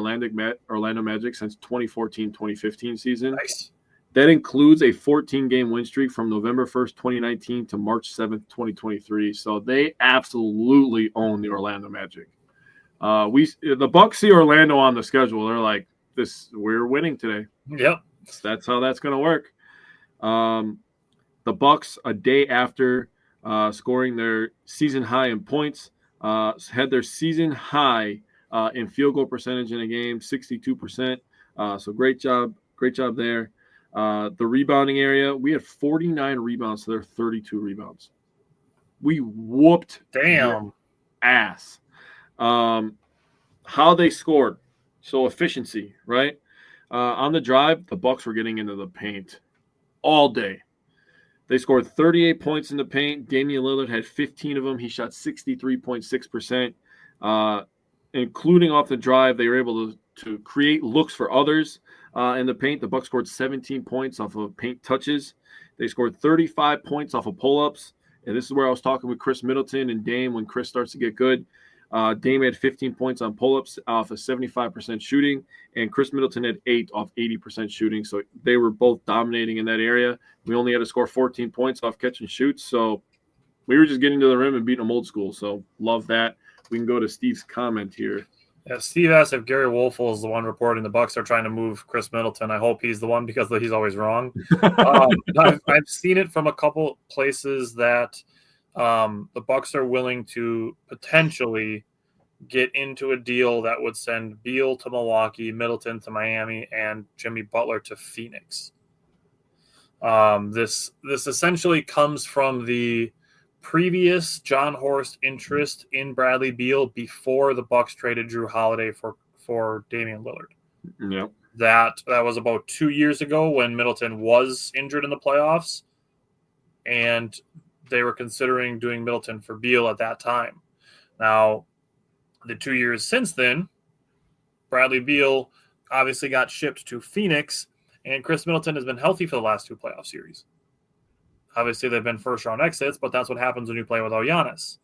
Orlando Magic since 2014-2015 season. Nice. That includes a 14-game win streak from November 1st, 2019 to March 7th, 2023. So they absolutely own the Orlando Magic. The Bucks see Orlando on the schedule. They're like, we're winning today. Yep. That's how that's going to work. The Bucks, a day after scoring their season high in points, had their season high in field goal percentage in a game, 62%. So great job there. The rebounding area, we had 49 rebounds to their 32 rebounds. We whooped their ass. How they scored, so efficiency, right? On the drive, the Bucks were getting into the paint all day. They scored 38 points in the paint. Damian Lillard had 15 of them. He shot 63.6%. Including off the drive, they were able to create looks for others in the paint. The Bucks scored 17 points off of paint touches. They scored 35 points off of pull-ups. And this is where I was talking with Chris Middleton and Dame when Chris starts to get good. Dame had 15 points on pull-ups off of 75% shooting, and Chris Middleton had 8 off 80% shooting. So they were both dominating in that area. We only had to score 14 points off catch and shoots. So we were just getting to the rim and beating them old school. So love that. We can go to Steve's comment here. Yeah, Steve asked if Gary Wolfel is the one reporting the Bucks are trying to move Chris Middleton. I hope he's the one because he's always wrong. I've seen it from a couple places that the Bucks are willing to potentially get into a deal that would send Beal to Milwaukee, Middleton to Miami, and Jimmy Butler to Phoenix. This essentially comes from the previous John Horst interest in Bradley Beal before the Bucks traded Drew Holiday for Damian Lillard. Yep. That was about 2 years ago when Middleton was injured in the playoffs, and they were considering doing Middleton for Beal at that time. Now, the 2 years since then, Bradley Beal obviously got shipped to Phoenix, and Chris Middleton has been healthy for the last 2 playoff series. Obviously, they've been first-round exits, but that's what happens when you play without Giannis.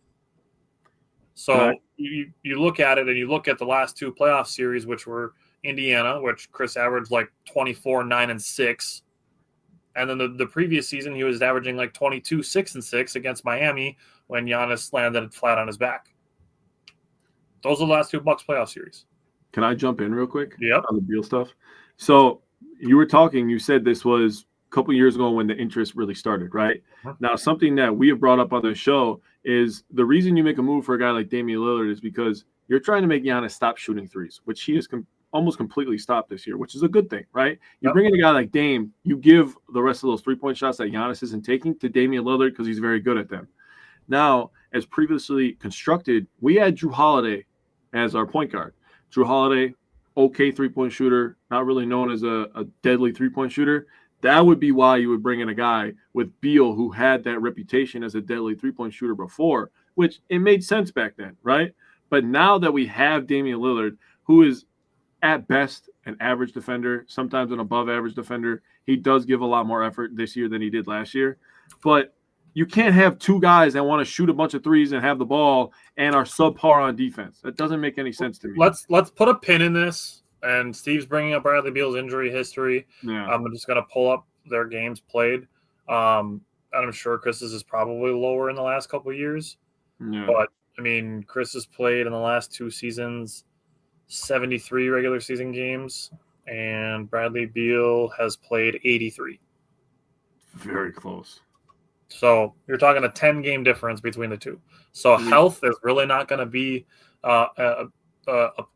So you look at it, and you look at the last 2 playoff series, which were Indiana, which Chris averaged like 24, 9, and 6. And then the previous season, he was averaging like 22, 6, and 6 against Miami when Giannis landed flat on his back. Those are the last 2 Bucks playoff series. Can I jump in real quick? Yep. On the Beal stuff? So you said this was a couple years ago when the interest really started, right? Uh-huh. Now, something that we have brought up on the show is the reason you make a move for a guy like Damian Lillard is because you're trying to make Giannis stop shooting threes, which he has almost completely stopped this year, which is a good thing, right? You bring in a guy like Dame, you give the rest of those three-point shots that Giannis isn't taking to Damian Lillard because he's very good at them. Now, as previously constructed, we had Drew Holiday as our point guard. Drew Holiday, okay three-point shooter, not really known as a deadly three-point shooter. That would be why you would bring in a guy with Beal who had that reputation as a deadly three-point shooter before, which it made sense back then, right? But now that we have Damian Lillard, who is at best an average defender, sometimes an above-average defender, he does give a lot more effort this year than he did last year. But you can't have 2 guys that want to shoot a bunch of threes and have the ball and are subpar on defense. That doesn't make any sense to me. Let's put a pin in this. And Steve's bringing up Bradley Beal's injury history. Yeah. I'm just going to pull up their games played. And I'm sure Chris's is probably lower in the last couple of years. Yeah. But, I mean, Chris has played in the last 2 seasons 73 regular season games, and Bradley Beal has played 83. Very close. So you're talking a 10-game difference between the two. So health is really not going to be a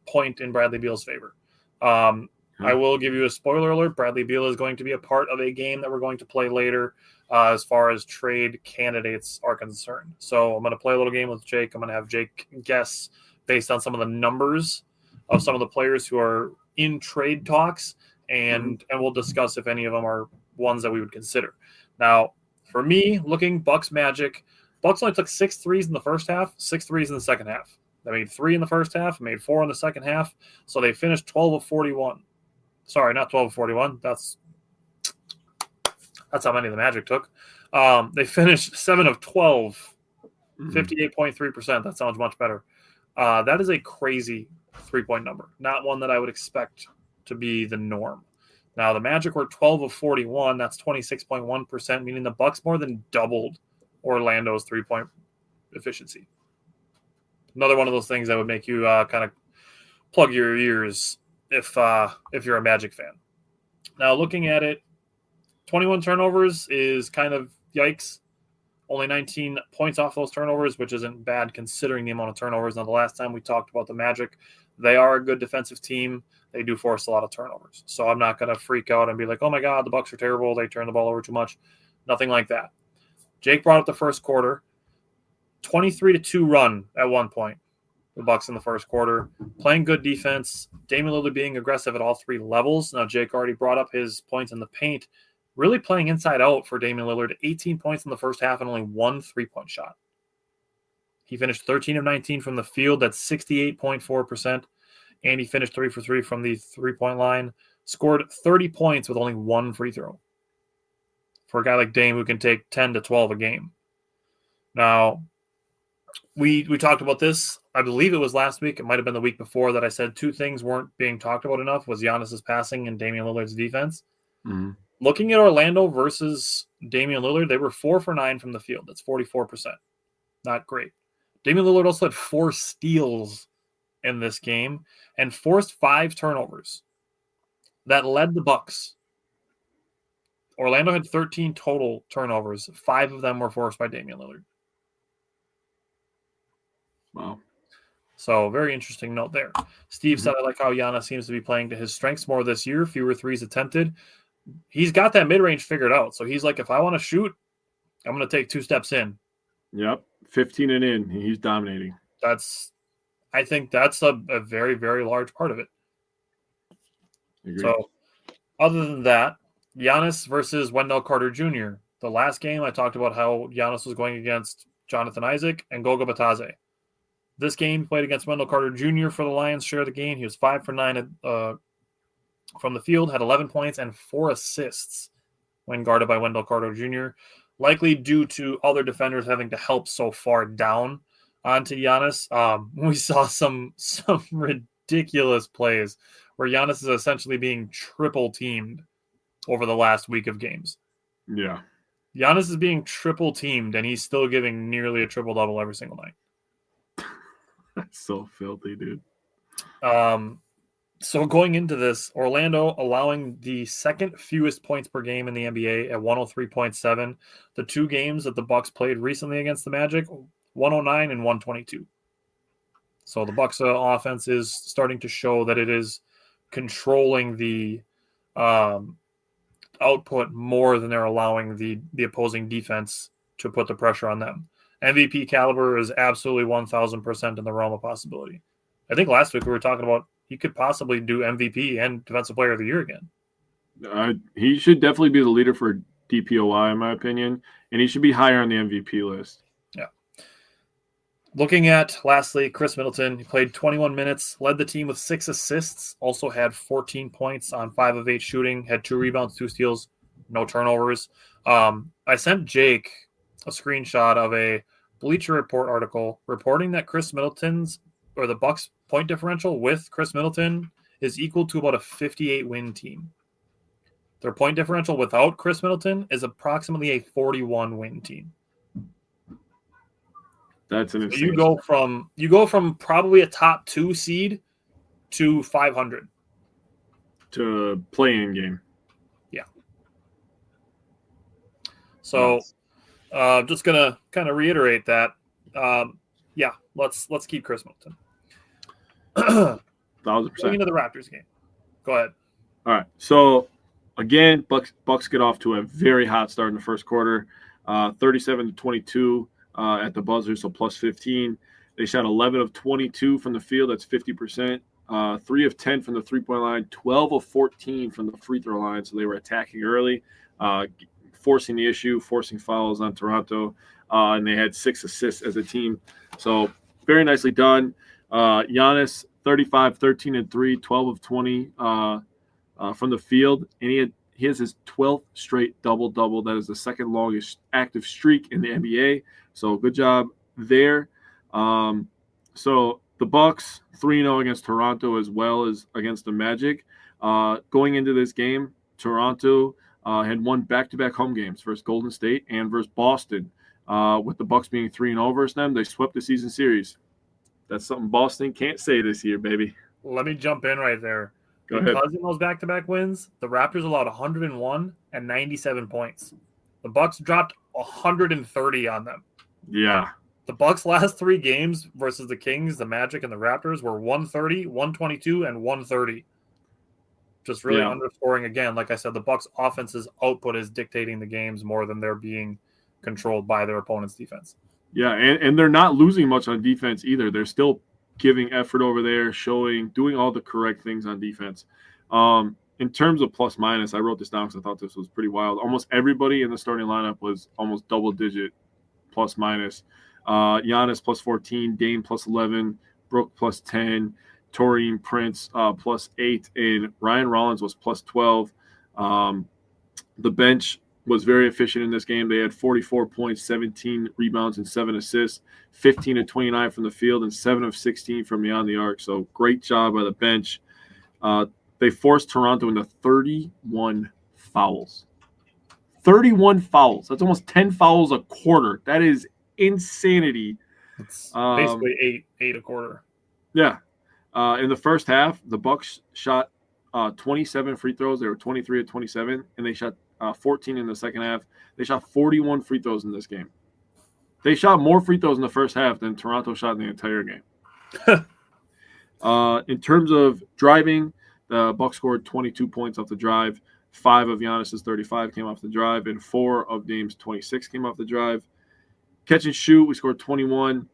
point in Bradley Beal's favor. I will give you a spoiler alert. Bradley Beal is going to be a part of a game that we're going to play later as far as trade candidates are concerned. So I'm going to play a little game with Jake. I'm going to have Jake guess based on some of the numbers of some of the players who are in trade talks, and we'll discuss if any of them are ones that we would consider. Now, for me, looking Bucks Magic, Bucks only took 6 threes in the first half, 6 threes in the second half. They made 3 in the first half, made 4 in the second half, so they finished 12 of 41. Sorry, not 12 of 41. That's how many the Magic took. They finished 7 of 12, 58.3%. That sounds much better. That is a crazy three-point number, not one that I would expect to be the norm. Now, the Magic were 12 of 41. That's 26.1%, meaning the Bucks more than doubled Orlando's three-point efficiency. Another one of those things that would make you kind of plug your ears if you're a Magic fan. Now, looking at it, 21 turnovers is kind of yikes. Only 19 points off those turnovers, which isn't bad considering the amount of turnovers. Now, the last time we talked about the Magic, they are a good defensive team. They do force a lot of turnovers. So I'm not going to freak out and be like, oh, my God, the Bucks are terrible. They turn the ball over too much. Nothing like that. Jake brought up the first quarter. 23-2 run at one point. The Bucks in the first quarter. Playing good defense. Damian Lillard being aggressive at all 3 levels. Now, Jake already brought up his points in the paint. Really playing inside out for Damian Lillard. 18 points in the first half and only 1 3-point shot. He finished 13 of 19 from the field. That's 68.4%. And he finished 3 for 3 from the 3-point line. Scored 30 points with only 1 free throw. For a guy like Dame who can take 10 to 12 a game. Now, we talked about this. I believe it was last week. It might have been the week before that I said 2 things weren't being talked about enough was Giannis's passing and Damian Lillard's defense. Mm-hmm. Looking at Orlando versus Damian Lillard, they were 4 for 9 from the field. That's 44%. Not great. Damian Lillard also had 4 steals in this game and forced 5 turnovers. That led the Bucks. Orlando had 13 total turnovers. 5 of them were forced by Damian Lillard. Wow. So, very interesting note there. Steve said, I like how Giannis seems to be playing to his strengths more this year. Fewer threes attempted. He's got that mid-range figured out. So, he's like, if I want to shoot, I'm going to take 2 steps in. Yep. 15 and in. He's dominating. I think that's a very, very large part of it. Agreed. So, other than that, Giannis versus Wendell Carter Jr. The last game, I talked about how Giannis was going against Jonathan Isaac and Goga Batadze. This game played against Wendell Carter Jr. for the Lions' share of the game. He was 5 for 9 from the field, had 11 points and 4 assists when guarded by Wendell Carter Jr., likely due to other defenders having to help so far down onto Giannis. We saw some ridiculous plays where Giannis is essentially being triple teamed over the last week of games. Yeah. Giannis is being triple teamed, and he's still giving nearly a triple-double every single night. That's so filthy, dude. So going into this, Orlando allowing the second fewest points per game in the NBA at 103.7. The 2 games that the Bucks played recently against the Magic, 109 and 122. So the Bucks offense is starting to show that it is controlling the output more than they're allowing the opposing defense to put the pressure on them. MVP caliber is absolutely 1,000% in the realm of possibility. I think last week we were talking about he could possibly do MVP and Defensive Player of the Year again. He should definitely be the leader for DPOY, in my opinion, and he should be higher on the MVP list. Yeah. Looking at, lastly, Chris Middleton. He played 21 minutes, led the team with 6 assists, also had 14 points on 5 of 8 shooting, had 2 rebounds, 2 steals, no turnovers. I sent Jake a screenshot of a Bleacher Report article reporting that the Bucks point differential with Chris Middleton is equal to about a 58-win team. Their point differential without Chris Middleton is approximately a 41-win team. That's an so insane. you go from probably a top 2 seed to 500 to play-in game. Yeah. So Just gonna kind of reiterate that. Yeah, let's keep Chris Middleton. 1,000%. Going into the Raptors game. Go ahead. All right. So again, Bucks get off to a very hot start in the first quarter, 37-22 at the buzzer, so plus 15. They shot 11 of 22 from the field. That's 50%. 3 of 10 from the three-point line, 12 of 14 from the free throw line. So they were attacking early, forcing the issue, forcing fouls on Toronto, and they had 6 assists as a team. So very nicely done. Giannis, 35, 13 and 3, 12 of 20 from the field, and he has his 12th straight double-double. That is the second longest active streak in the NBA. So good job there. So the Bucks 3-0 against Toronto as well as against the Magic. Going into this game, Toronto had won back-to-back home games versus Golden State and versus Boston. With the Bucks being 3-0 versus them, they swept the season series. That's something Boston can't say this year, baby. Let me jump in right there. Go ahead. Because in those back-to-back wins, the Raptors allowed 101 and 97 points. The Bucks dropped 130 on them. Yeah. The Bucks' last 3 games versus the Kings, the Magic, and the Raptors were 130, 122, and 130. Just really underscoring again, like I said, the Bucks' offense's output is dictating the games more than they're being controlled by their opponent's defense. Yeah, and they're not losing much on defense either. They're still giving effort over there, doing all the correct things on defense. In terms of plus minus, I wrote this down because I thought this was pretty wild. Almost everybody in the starting lineup was almost double-digit plus minus. Giannis plus 14, Dame plus 11, Brook plus 10, Taurean Prince plus 8, and Ryan Rollins was plus 12. The bench was very efficient in this game. They had 44 points, 17 rebounds, and 7 assists, 15 of 29 from the field, and 7 of 16 from beyond the arc. So great job by the bench. They forced Toronto into 31 fouls. 31 fouls. That's almost 10 fouls a quarter. That is insanity. It's basically eight a quarter. Yeah. In the first half, the Bucks shot 27 free throws. They were 23 of 27, and they shot 14 in the second half. They shot 41 free throws in this game. They shot more free throws in the first half than Toronto shot in the entire game. In terms of driving, the Bucks scored 22 points off the drive. 5 of Giannis's 35 came off the drive, and 4 of Dame's 26 came off the drive. Catch and shoot, we scored 21.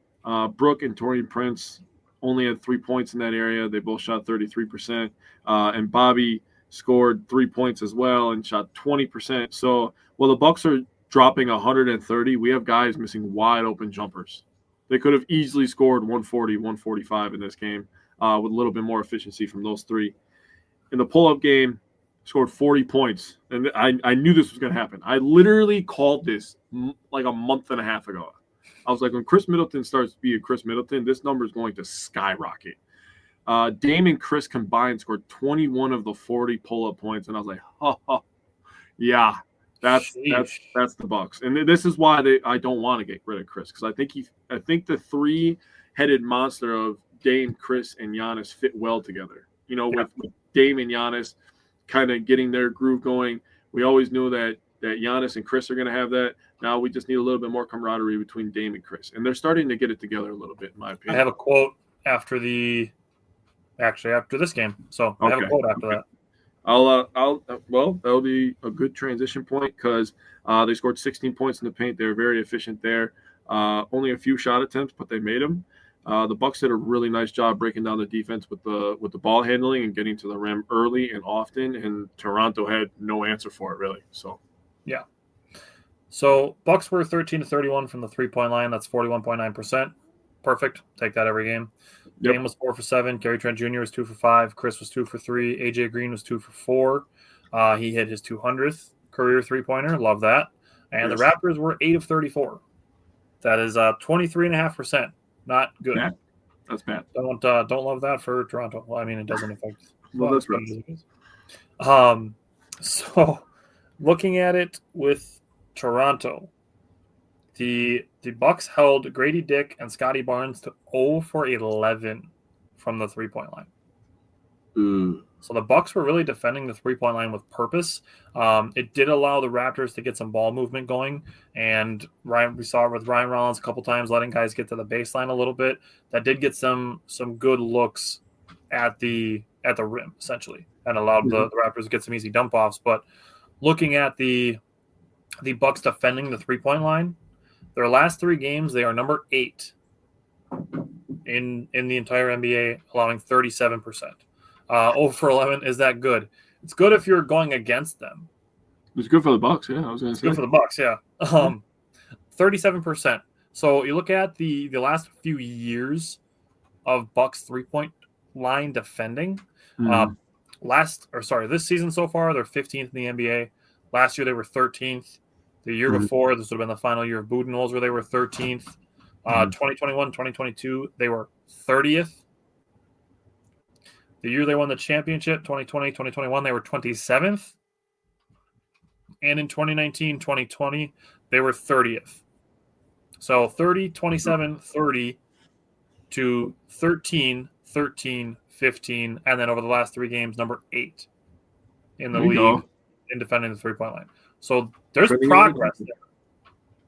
Brook and Taurean Prince only had 3 points in that area. They both shot 33%. And Bobby scored 3 points as well and shot 20%. So while the Bucks are dropping 130, we have guys missing wide open jumpers. They could have easily scored 140, 145 in this game with a little bit more efficiency from those 3. In the pull-up game, scored 40 points. And I knew this was going to happen. I literally called this like a month and a half ago. I was like, when Chris Middleton starts to be a Chris Middleton, this number is going to skyrocket. Dame and Chris combined scored 21 of the 40 pull-up points, and I was like, yeah, that's the Bucks. And this is why I don't want to get rid of Chris, because I think the 3-headed monster of Dame, Chris, and Giannis fit well together. You know, with Dame and Giannis kind of getting their groove going. We always knew that Giannis and Chris are going to have that. Now we just need a little bit more camaraderie between Dame and Chris, and they're starting to get it together a little bit, in my opinion. I have a quote after this game, so I have a quote after that. That'll be a good transition point because they scored 16 points in the paint. They were very efficient there. Only a few shot attempts, but they made them. The Bucks did a really nice job breaking down the defense with the ball handling and getting to the rim early and often, and Toronto had no answer for it really. So, yeah. So Bucks were 13-31 from the 3-point line. That's 41.9%. Perfect. Take that every game. Yep. Dame was 4 for 7. Gary Trent Jr. was 2 for 5. Chris was 2 for 3. AJ Green was 2 for 4. He hit his 200th career 3-pointer. Love that. And yes. The Raptors were 8 of 34. That is 23.5%. Not good. Bad. That's bad. Don't love that for Toronto. Well, I mean, it doesn't affect. Well, that's right. So looking at it with Toronto, the Bucks held Grady Dick and Scotty Barnes to 0 for 11 from the 3-point line. So the Bucks were really defending the three-point line with purpose. It did allow the Raptors to get some ball movement going, and we saw it with Ryan Rollins a couple times, letting guys get to the baseline a little bit. That did get some good looks at the rim, essentially, and allowed the Raptors to get some easy dump-offs. But looking at the Bucks defending the three-point line, their last 3 games, they are number 8 in the entire NBA, allowing 37%. 0 for 11 is that good? It's good if you're going against them. It's good for the Bucks, yeah. I was going to say. Good for the Bucks, yeah. 37%. So you look at the last few years of Bucks three-point line defending. This season so far, they're 15th in the NBA. Last year they were 13th. The year before, this would have been the final year of Budenholzer, where they were 13th. 2021, 2022, they were 30th. The year they won the championship, 2020, 2021, they were 27th. And in 2019, 2020, they were 30th. So 30, 27, 30 to 13, 13, 15, and then over the last 3 games, number 8 in the league in defending the three-point line. So there's progress there.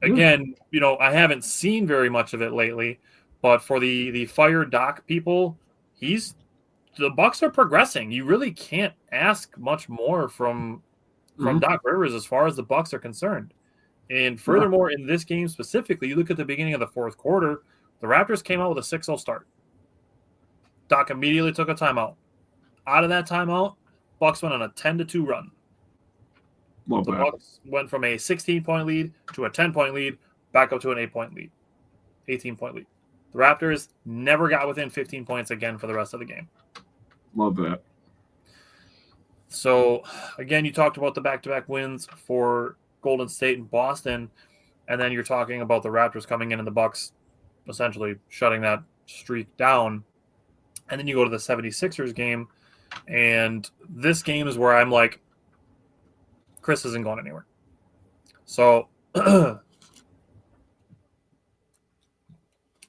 Again, I haven't seen very much of it lately, but for the Fire Doc people, the Bucks are progressing. You really can't ask much more from Doc Rivers as far as the Bucks are concerned. And furthermore, in this game specifically, you look at the beginning of the fourth quarter, the Raptors came out with a 6-0 start. Doc immediately took a timeout. Out of that timeout, Bucks went on a 10-2 run. The Bucks went from a 16-point lead to a 10-point lead, back up to an 8-point lead, 18-point lead. The Raptors never got within 15 points again for the rest of the game. Love that. So, again, you talked about the back-to-back wins for Golden State and Boston, and then you're talking about the Raptors coming in and the Bucks essentially shutting that streak down. And then you go to the 76ers game, and this game is where I'm like, Chris isn't going anywhere. So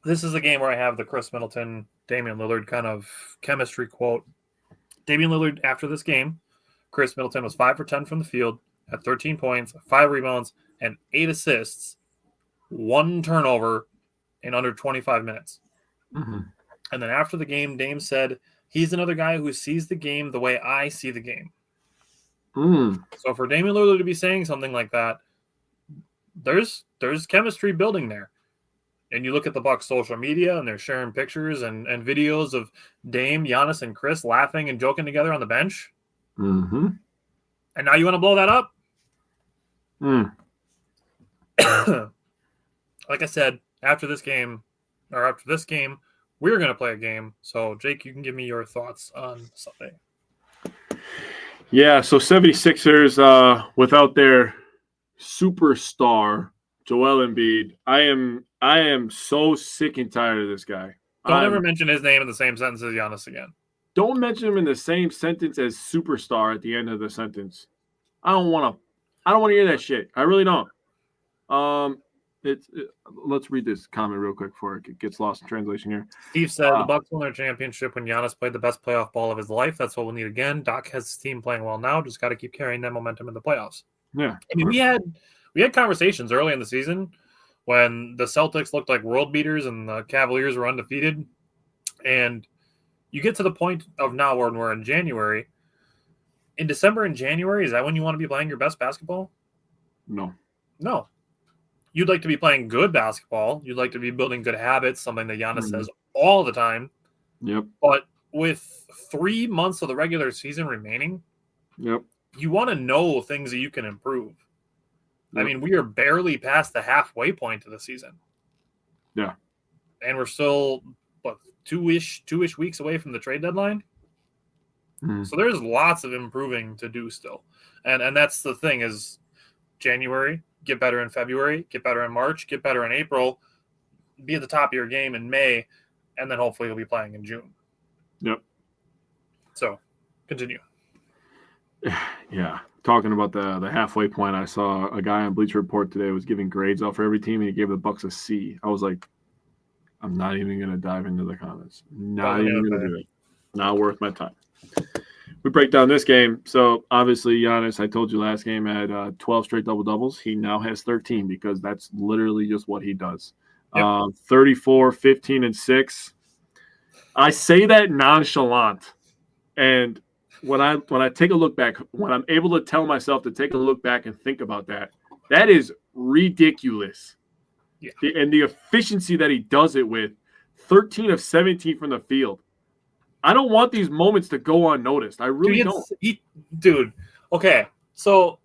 this is the game where I have the Chris Middleton, Damian Lillard kind of chemistry quote. Damian Lillard, after this game, Chris Middleton was 5 for 10 from the field, had 13 points, 5 rebounds, and 8 assists, 1 turnover in under 25 minutes. And then after the game, Dame said, he's another guy who sees the game the way I see the game. So for Damian Lillard to be saying something like that, there's chemistry building there. And you look at the Bucks social media, and they're sharing pictures and videos of Dame, Giannis, and Chris laughing and joking together on the bench. And now you want to blow that up? Like I said, after this game, we're going to play a game. So, Jake, you can give me your thoughts on Sunday. Yeah, so 76ers without their superstar, Joel Embiid, I am so sick and tired of this guy. Don't ever mention his name in the same sentence as Giannis again. Don't mention him in the same sentence as superstar at the end of the sentence. I don't want to hear that shit. I really don't. Let's read this comment real quick before it gets lost in translation here. Steve said the Bucks won their championship when Giannis played the best playoff ball of his life. That's what we'll need again. Doc has his team playing well now. Just got to keep carrying that momentum in the playoffs. Yeah. I mean, we had conversations early in the season when the Celtics looked like world beaters and the Cavaliers were undefeated. And you get to the point of now when we're in January. In December and January, is that when you want to be playing your best basketball? No. You'd like to be playing good basketball. You'd like to be building good habits, something that Giannis says all the time. Yep. But with 3 months of the regular season remaining, you want to know things that you can improve. Yep. I mean, we are barely past the halfway point of the season. Yeah. And we're still, two-ish weeks away from the trade deadline. So there's lots of improving to do still. And that's the thing is January, get better in February, get better in March, get better in April, be at the top of your game in May, and then hopefully you'll be playing in June. Yep. So, continue. Yeah. Talking about the halfway point, I saw a guy on Bleacher Report today was giving grades out for every team, and he gave the Bucks a C. I was like, I'm not even going to dive into the comments. Not even going to do it. Not worth my time. we break down this game. So obviously Giannis, I told you last game, had 12 straight double-doubles. He now has 13 because that's literally just what he does. Yep. 34, 15, and 6. I say that nonchalant. And when I take a look back, when I'm able to tell myself to take a look back and think about that, that is ridiculous. Yeah. And the efficiency that he does it with, 13 of 17 from the field. I don't want these moments to go unnoticed. I really don't. Dude, okay. So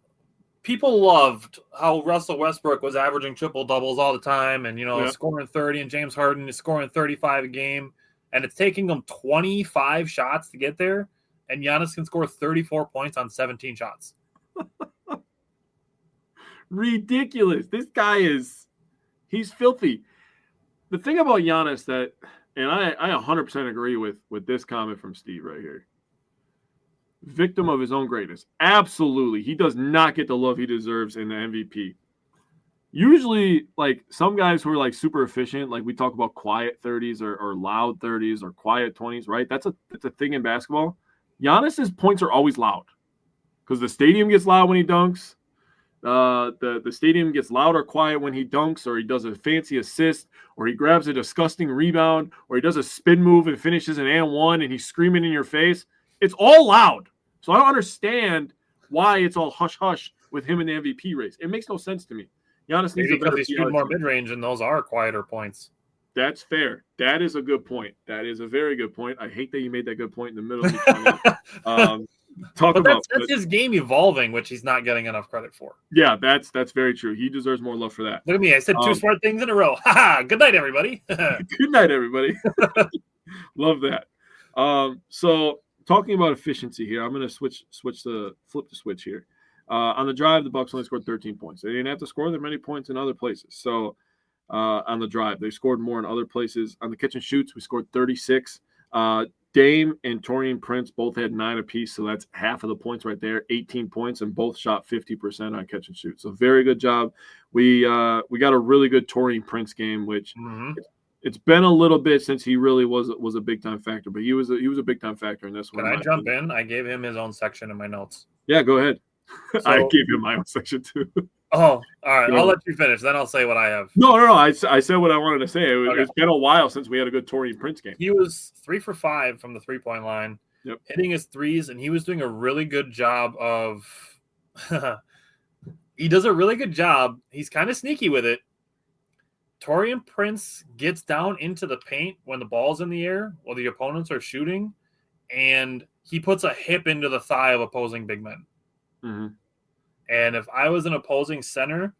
people loved how Russell Westbrook was averaging triple-doubles all the time and, scoring 30, and James Harden is scoring 35 a game. And it's taking them 25 shots to get there, and Giannis can score 34 points on 17 shots. Ridiculous. This guy he's filthy. The thing about Giannis and I 100% agree with this comment from Steve right here. Victim of his own greatness. Absolutely. He does not get the love he deserves in the MVP. Usually, like, some guys who are, like, super efficient, like we talk about quiet 30s or loud 30s or quiet 20s, right? That's a thing in basketball. Giannis's points are always loud because the stadium gets loud when he dunks. The stadium gets loud or quiet when he dunks, or he does a fancy assist, or he grabs a disgusting rebound, or he does a spin move and finishes an and one, and he's screaming in your face. It's all loud. So I don't understand why it's all hush-hush with him in the MVP race. It makes no sense to me. Giannis needs because he's shooting more mid-range, and those are quieter points. That's fair. That is a good point. That is a very good point. I hate that you made that good point in the middle of the That's his game evolving, which he's not getting enough credit for. Yeah, that's very true. He deserves more love for that. Look at me. I said two smart things in a row. Ha! Good night, everybody. Good night, everybody. Love that. So talking about efficiency here, I'm going to flip the switch here. On the drive, the Bucks only scored 13 points. They didn't have to score that many points in other places. So on the drive, they scored more in other places. On the catch and shoots, we scored 36. Dame and Taurean Prince both had 9 apiece, so that's half of the points right there, 18 points, and both shot 50% on catch and shoot. So very good job. We got a really good Taurean Prince game, which it's been a little bit since he really was a big time factor, but he was a big time factor in this one. Can I jump in? I gave him his own section in my notes. Yeah, go ahead. So, I gave him my own section too. Oh, all right. I'll let you finish. Then I'll say what I have. No. I said what I wanted to say. It's been a while since we had a good Taurean Prince game. He was 3 for 5 from the 3-point line, hitting his threes, and he was doing a really good job of – he does a really good job. He's kind of sneaky with it. Taurean Prince gets down into the paint when the ball's in the air while the opponents are shooting, and he puts a hip into the thigh of opposing big men. Mm-hmm. And if I was an opposing center,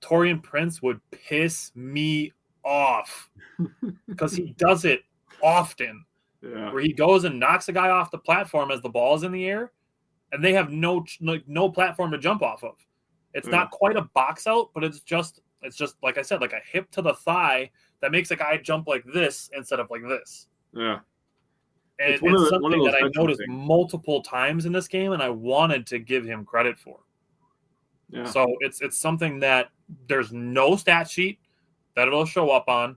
Taurean Prince would piss me off because he does it often. Yeah. Where he goes and knocks a guy off the platform as the ball's in the air, and they have no platform to jump off of. It's not quite a box out, but it's just like I said, like a hip to the thigh that makes a guy jump like this instead of like this. Yeah. And it's something that I noticed multiple times in this game, and I wanted to give him credit for. Yeah. So it's something that there's no stat sheet that it'll show up on.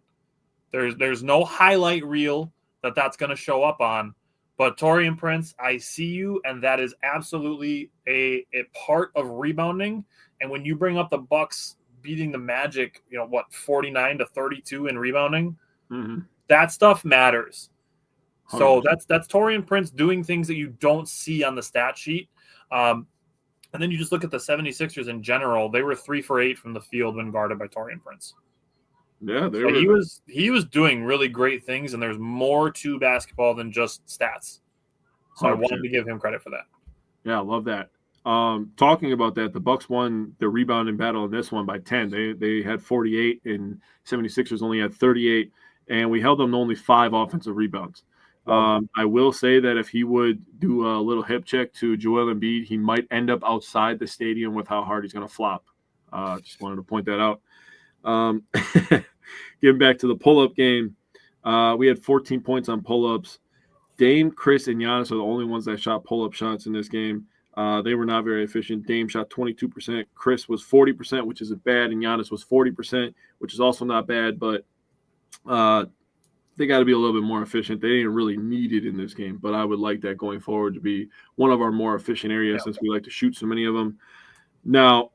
There's no highlight reel that's going to show up on. But Taurean Prince, I see you, and that is absolutely a part of rebounding. And when you bring up the Bucks beating the Magic, 49-32 in rebounding, that stuff matters. 100%. So that's Taurean Prince doing things that you don't see on the stat sheet. And then you just look at the 76ers in general. They were 3 for 8 from the field when guarded by Taurean Prince. Yeah, he was doing really great things, and there's more to basketball than just stats. So 100%. I wanted to give him credit for that. Yeah, I love that. Talking about that, the Bucks won the rebounding battle in this one by 10. They had 48, and 76ers only had 38, and we held them to only 5 offensive rebounds. I will say that if he would do a little hip check to Joel Embiid, he might end up outside the stadium with how hard he's going to flop. Just wanted to point that out. Getting back to the pull-up game, we had 14 points on pull-ups. Dame, Chris, and Giannis are the only ones that shot pull-up shots in this game. They were not very efficient. Dame shot 22%. Chris was 40%, which isn't bad, and Giannis was 40%, which is also not bad. But they got to be a little bit more efficient. They didn't really need it in this game, but I would like that going forward to be one of our more efficient areas since we like to shoot so many of them. Now,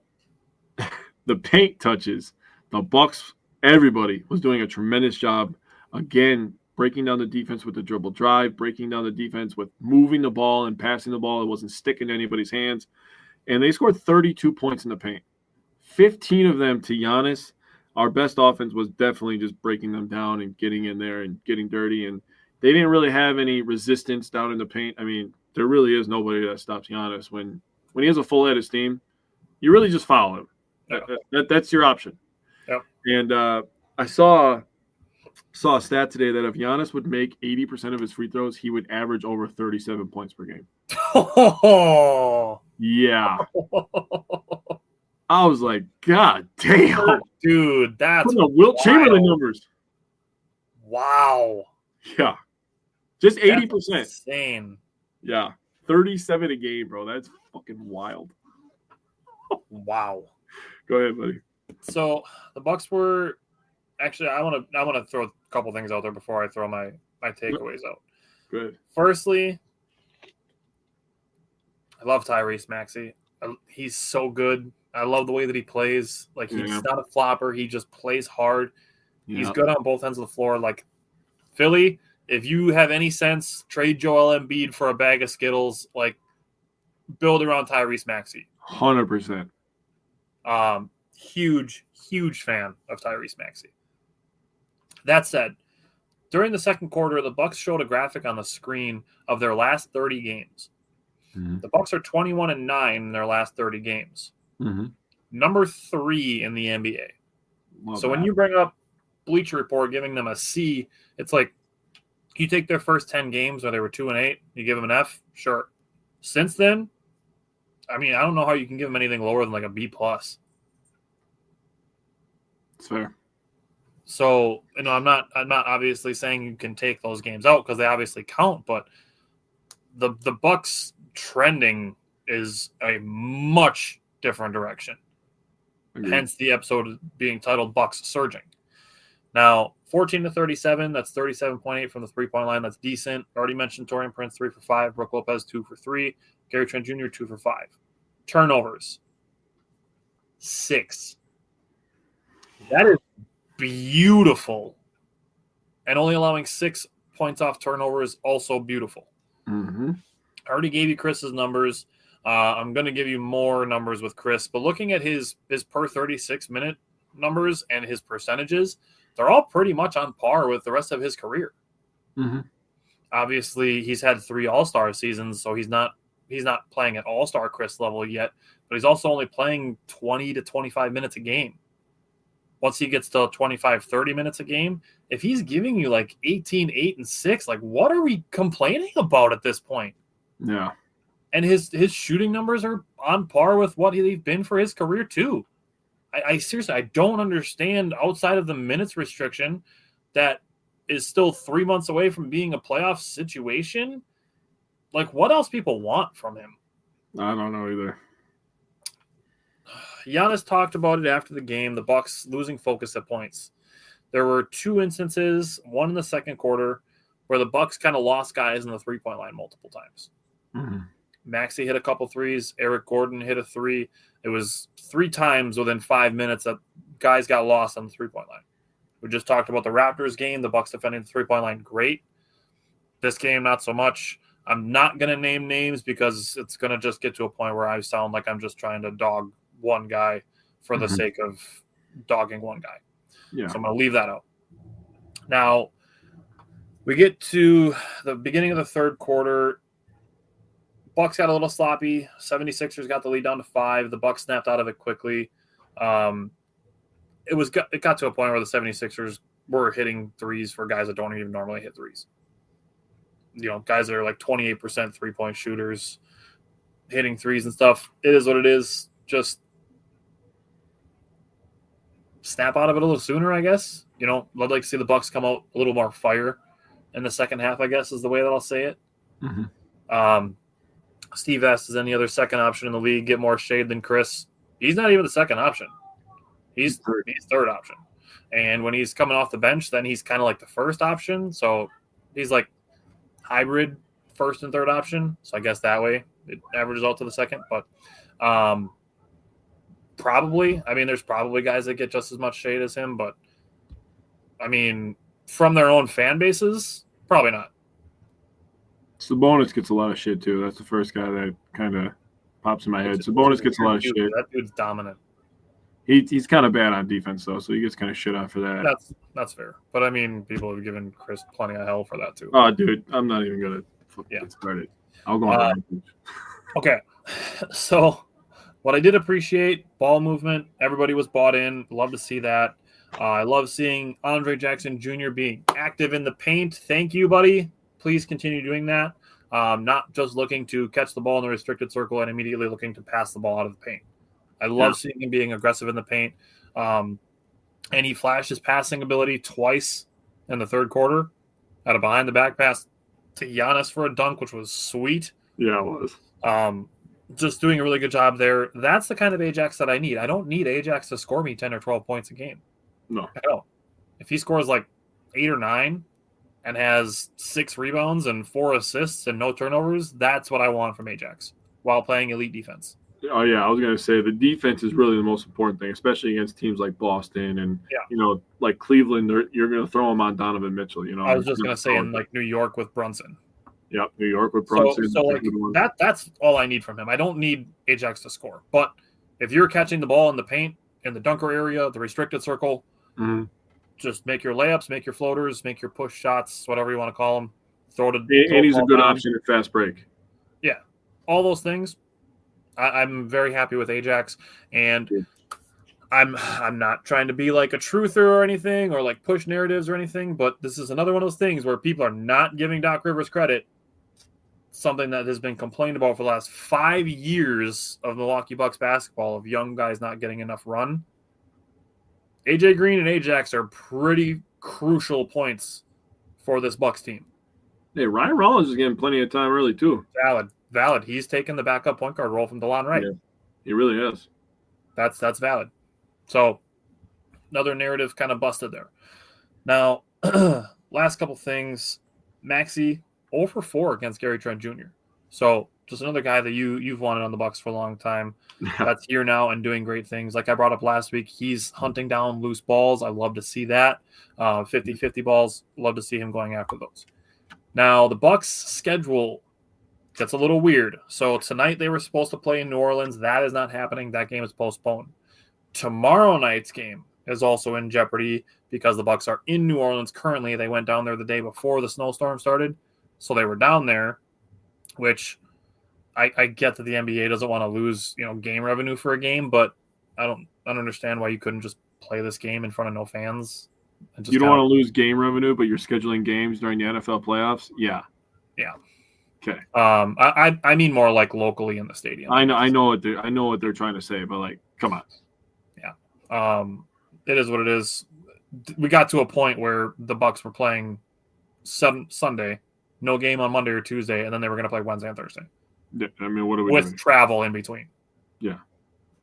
the paint touches, the Bucks, everybody was doing a tremendous job. Again, breaking down the defense with the dribble drive, breaking down the defense with moving the ball and passing the ball. It wasn't sticking to anybody's hands. And they scored 32 points in the paint. 15 of them to Giannis. Our best offense was definitely just breaking them down and getting in there and getting dirty. And they didn't really have any resistance down in the paint. I mean, there really is nobody that stops Giannis. When he has a full head of steam, you really just foul him. Yeah. That's your option. Yep. And I saw a stat today that if Giannis would make 80% of his free throws, he would average over 37 points per game. Yeah. I was like, God damn. Dude, that's Wilt Chamberlain numbers. Wow. Yeah. Just 80%. That's insane. Yeah. 37 a game, bro. That's fucking wild. Wow. Go ahead, buddy. So the Bucks were actually I want to throw a couple things out there before I throw my takeaways out. Good. Firstly, I love Tyrese Maxey. He's so good. I love the way that he plays. Like, he's not a flopper. He just plays hard. Yeah. He's good on both ends of the floor. Like, Philly, if you have any sense, trade Joel Embiid for a bag of Skittles. Like, build around Tyrese Maxey. 100%. Huge fan of Tyrese Maxey. That said, during the second quarter, the Bucks showed a graphic on the screen of their last 30 games. Mm-hmm. The Bucks are 21-9 in their last 30 games. Mm-hmm. Number 3 in the NBA. When you bring up Bleacher Report giving them a C, it's like you take their first 10 games where they were 2-8, you give them an F, sure. Since then, I mean, I don't know how you can give them anything lower than like a B+. It's fair. So, I'm not obviously saying you can take those games out because they obviously count, but the Bucks trending is a much different direction. Agreed. Hence the episode being titled Bucks Surging. Now, 14-37, that's 37.8 from the three-point line. That's decent. Already mentioned Taurean Prince, 3 for 5. Brook Lopez, 2 for 3. Gary Trent Jr., 2 for 5. Turnovers, 6. That is beautiful. And only allowing 6 points off turnovers, also beautiful. Mm-hmm. I already gave you Chris's numbers. I'm going to give you more numbers with Chris, but looking at his per 36-minute numbers and his percentages, they're all pretty much on par with the rest of his career. Mm-hmm. Obviously, he's had 3 All-Star seasons, so he's not playing at All-Star Chris level yet, but he's also only playing 20 to 25 minutes a game. Once he gets to 25, 30 minutes a game, if he's giving you like 18, 8, and 6, like what are we complaining about at this point? Yeah. And his shooting numbers are on par with what he's been for his career too. I seriously, I don't understand outside of the minutes restriction that is still 3 months away from being a playoff situation. Like, what else people want from him? I don't know either. Giannis talked about it after the game, the Bucks losing focus at points. There were 2 instances, one in the second quarter, where the Bucks kind of lost guys in the three-point line multiple times. Mm-hmm. Maxey hit a couple threes. Eric Gordon hit a 3. It was 3 times within 5 minutes that guys got lost on the three-point line. We just talked about the Raptors game. The Bucks defending the three-point line, great. This game, not so much. I'm not going to name names because it's going to just get to a point where I sound like I'm just trying to dog one guy for the sake of dogging one guy. Yeah. So I'm going to leave that out. Now, we get to the beginning of the third quarter. Bucks got a little sloppy. 76ers got the lead down to 5. The Bucks snapped out of it quickly. It got to a point where the 76ers were hitting threes for guys that don't even normally hit threes. Guys that are like 28% three-point shooters, hitting threes and stuff. It is what it is. Just snap out of it a little sooner, I guess. I'd like to see the Bucks come out a little more fire in the second half, I guess, is the way that I'll say it. Mm-hmm. Steve asks, is any other second option in the league get more shade than Chris? He's not even the second option. He's third option. And when he's coming off the bench, then he's kind of like the first option. So he's like hybrid first and third option. So I guess that way it averages out to the second. But probably, I mean, there's probably guys that get just as much shade as him. But, I mean, from their own fan bases, probably not. Sabonis gets a lot of shit, too. That's the first guy that kind of pops in my head. Sabonis gets a lot of shit. That dude's dominant. He's kind of bad on defense, though, so he gets kind of shit on for that. That's fair. But, I mean, people have given Chris plenty of hell for that, too. Oh, dude, I'm not even going to get started. I'll go on. Okay. So, what I did appreciate, ball movement. Everybody was bought in. Love to see that. I love seeing Andre Jackson Jr. being active in the paint. Thank you, buddy. Please continue doing that. Not just looking to catch the ball in the restricted circle and immediately looking to pass the ball out of the paint. I love seeing him being aggressive in the paint. And he flashed his passing ability twice in the third quarter. Had a behind-the-back pass to Giannis for a dunk, which was sweet. Yeah, it was. Just doing a really good job there. That's the kind of Ajax that I need. I don't need Ajax to score me 10 or 12 points a game. No. I don't. If he scores like 8 or 9 and has 6 rebounds and 4 assists and no turnovers, that's what I want from Ajax while playing elite defense. Oh, yeah, I was going to say the defense is really the most important thing, especially against teams like Boston and, like Cleveland. You're going to throw them on Donovan Mitchell. I was just going to say in like New York with Brunson. Yep, New York with Brunson. So like that's all I need from him. I don't need Ajax to score. But if you're catching the ball in the paint, in the dunker area, the restricted circle, just make your layups, make your floaters, make your push shots, whatever you want to call them. And he's a good option at fast break. Yeah, all those things. I'm very happy with Ajax, and I'm not trying to be like a truther or anything or like push narratives or anything, but this is another one of those things where people are not giving Doc Rivers credit. Something that has been complained about for the last 5 years of Milwaukee Bucks basketball, of young guys not getting enough run. AJ Green and Ajax are pretty crucial points for this Bucks team. Hey, Ryan Rollins is getting plenty of time early too. Valid. He's taken the backup point guard role from DeLon Wright. Yeah, he really is. That's valid. So another narrative kind of busted there. Now, last couple things. Maxey 0 for 4 against Gary Trent Jr. So just another guy that you've wanted on the Bucks for a long time. That's here now and doing great things. Like I brought up last week, he's hunting down loose balls. I love to see that. 50-50 balls. Love to see him going after those. Now, the Bucks schedule gets a little weird. So tonight they were supposed to play in New Orleans. That is not happening. That game is postponed. Tomorrow night's game is also in jeopardy because the Bucks are in New Orleans currently. They went down there the day before the snowstorm started. So they were down there, which I get that the NBA doesn't want to lose, game revenue for a game, but I don't understand why you couldn't just play this game in front of no fans. You don't want to lose game revenue, but you're scheduling games during the NFL playoffs? Yeah. Yeah. Okay. I mean more like locally in the stadium. I know what they're trying to say, but like, come on. Yeah. It is what it is. We got to a point where the Bucks were playing Sunday, no game on Monday or Tuesday, and then they were going to play Wednesday and Thursday. Yeah, I mean, what are we with doing? Travel in between? Yeah.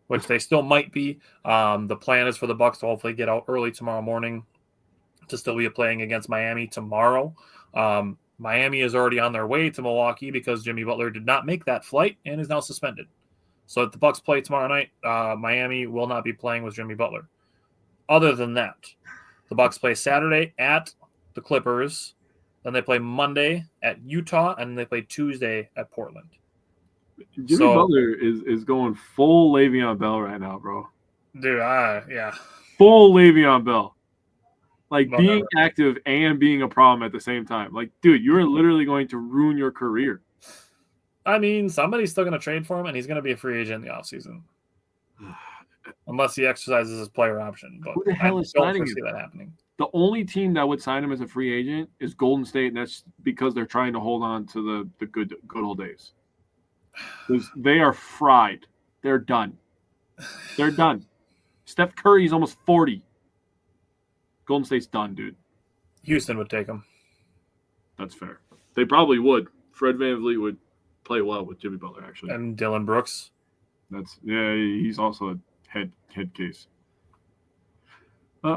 Which they still might be. The plan is for the Bucks to hopefully get out early tomorrow morning to still be playing against Miami tomorrow. Miami is already on their way to Milwaukee because Jimmy Butler did not make that flight and is now suspended. So if the Bucks play tomorrow night, Miami will not be playing with Jimmy Butler. Other than that, the Bucks play Saturday at the Clippers. Then they play Monday at Utah, and they play Tuesday at Portland. Jimmy Butler is going full Le'Veon Bell right now, bro. Dude, yeah. Full Le'Veon Bell. Like being active and being a problem at the same time. Like, dude, you're literally going to ruin your career. I mean, somebody's still going to trade for him, and he's going to be a free agent in the offseason. Unless he exercises his player option. But who the hell is signing him? I don't foresee that happening. The only team that would sign him as a free agent is Golden State, and that's because they're trying to hold on to the good old days. They are fried. They're done. They're done. Steph Curry's almost 40. Golden State's done, dude. Houston would take him. That's fair. They probably would. Fred VanVleet would play well with Jimmy Butler, actually. And Dylan Brooks. He's also a head case.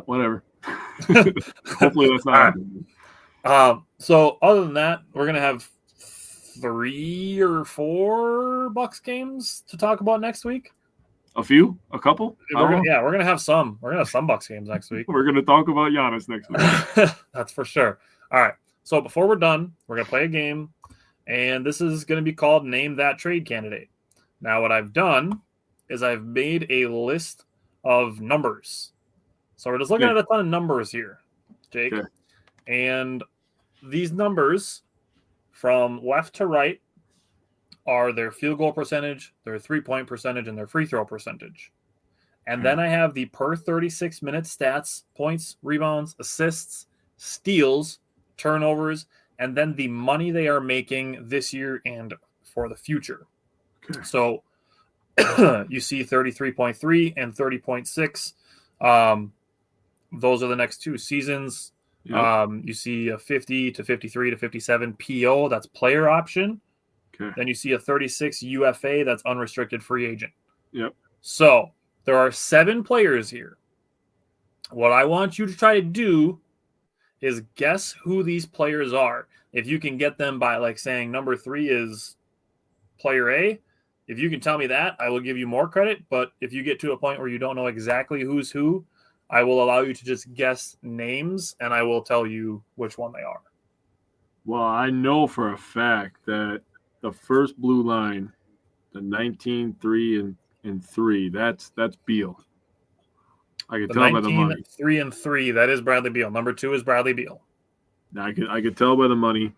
Whatever. Hopefully that's not happening. So other than that, we're gonna have 3 or 4 Bucks games to talk about next week. A few? A couple? We're gonna have some. We're gonna have some Bucks games next week. We're gonna talk about Giannis next week. That's for sure. All right. So before we're done, we're gonna play a game, and this is gonna be called Name That Trade Candidate. Now, what I've done is I've made a list of numbers. So we're just looking at a ton of numbers here, Jake. Okay. And these numbers from left to right are their field goal percentage, their three-point percentage, and their free throw percentage. And then I have the per 36 minutes stats, points, rebounds, assists, steals, turnovers, and then the money they are making this year and for the future. Okay. So you see 33.3 and 30.6. Those are the next 2 seasons. Yep. You see a 50 to 53 to 57 PO, that's player option. Okay. Then you see a 36 UFA, that's unrestricted free agent. Yep. So there are 7 players here. What I want you to try to do is guess who these players are. If you can get them by like saying number 3 is player A, if you can tell me that, I will give you more credit. But if you get to a point where you don't know exactly who's who, I will allow you to just guess names, and I will tell you which one they are. Well, I know for a fact that the first blue line, the 19, 3, and 3, that's Beal. I could tell by the money. 3 and 3, that is Bradley Beal. Number 2 is Bradley Beal. I could tell by the money.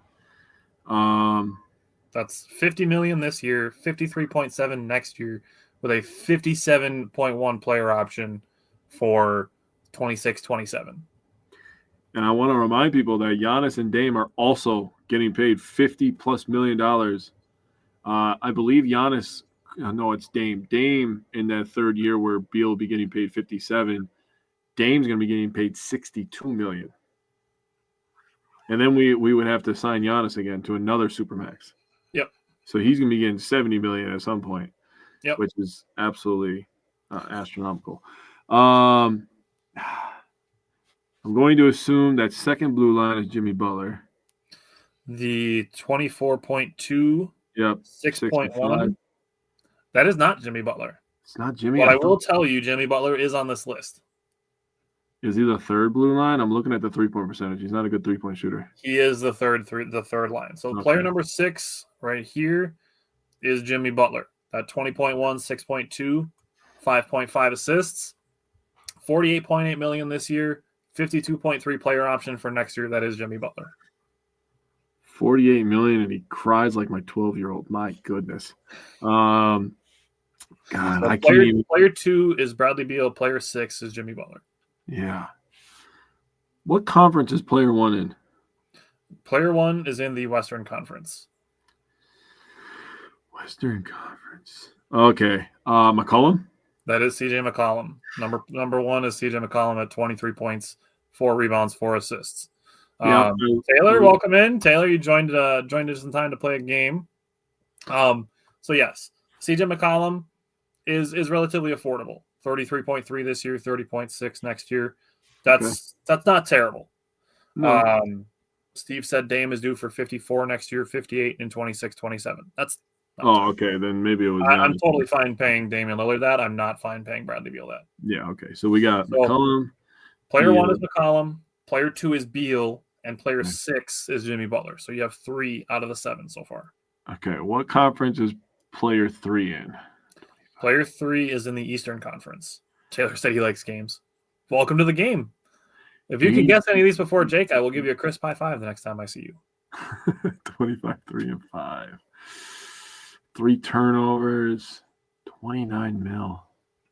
That's $50 million this year, 53.7 next year, with a 57.1 player option for 26-27. And I want to remind people that Giannis and Dame are also getting paid $50+ million. I believe Giannis, no, it's Dame. Dame in that third year where Beal will be getting paid 57. Dame's going to be getting paid $62 million. And then we would have to sign Giannis again to another Supermax. Yep. So he's going to be getting $70 million at some point. Yep. Which is absolutely astronomical. I'm going to assume that second blue line is Jimmy Butler. The 24.2, Yep. 6.1. That is not Jimmy Butler. It's not Jimmy. But I will tell you, Jimmy Butler is on this list. Is he the third blue line? I'm looking at the 3-point percentage. He's not a good 3-point shooter. He is the third line. So Okay. Player number 6 right here is Jimmy Butler. That 20.1, 6.2, 5.5 assists, 48.8 million this year, 52.3 player option for next year. That is Jimmy Butler. 48 million, and he cries like my 12-year-old. My goodness. God, So I can't even. Player 2 is Bradley Beal. Player 6 is Jimmy Butler. Yeah. What conference is player 1 in? Player 1 is in the Western Conference. Western Conference. Okay. McCollum? That is CJ McCollum. Number 1 is CJ McCollum at 23 points, 4 rebounds, 4 assists. Yeah. Taylor, welcome in. Taylor, you joined us in time to play a game. So yes, CJ McCollum is relatively affordable. 33.3 this year, 30.6 next year. That's not terrible. No. Steve said Dame is due for 54 next year, 58 in 26-27. That's okay. Then maybe it was. I'm totally fine paying Damian Lillard that. I'm not fine paying Bradley Beal that. Yeah. Okay. So we got McCollum. Player Beal. 1 is McCollum. Player 2 is Beal. And player 6 is Jimmy Butler. So you have 3 out of the 7 so far. Okay. What conference is player 3 in? Player 3 is in the Eastern Conference. Taylor said he likes games. Welcome to the game. If you can guess any of these before Jake, I will give you a crisp high five the next time I see you. 25, 3, and 5. 3 turnovers. 29 mil.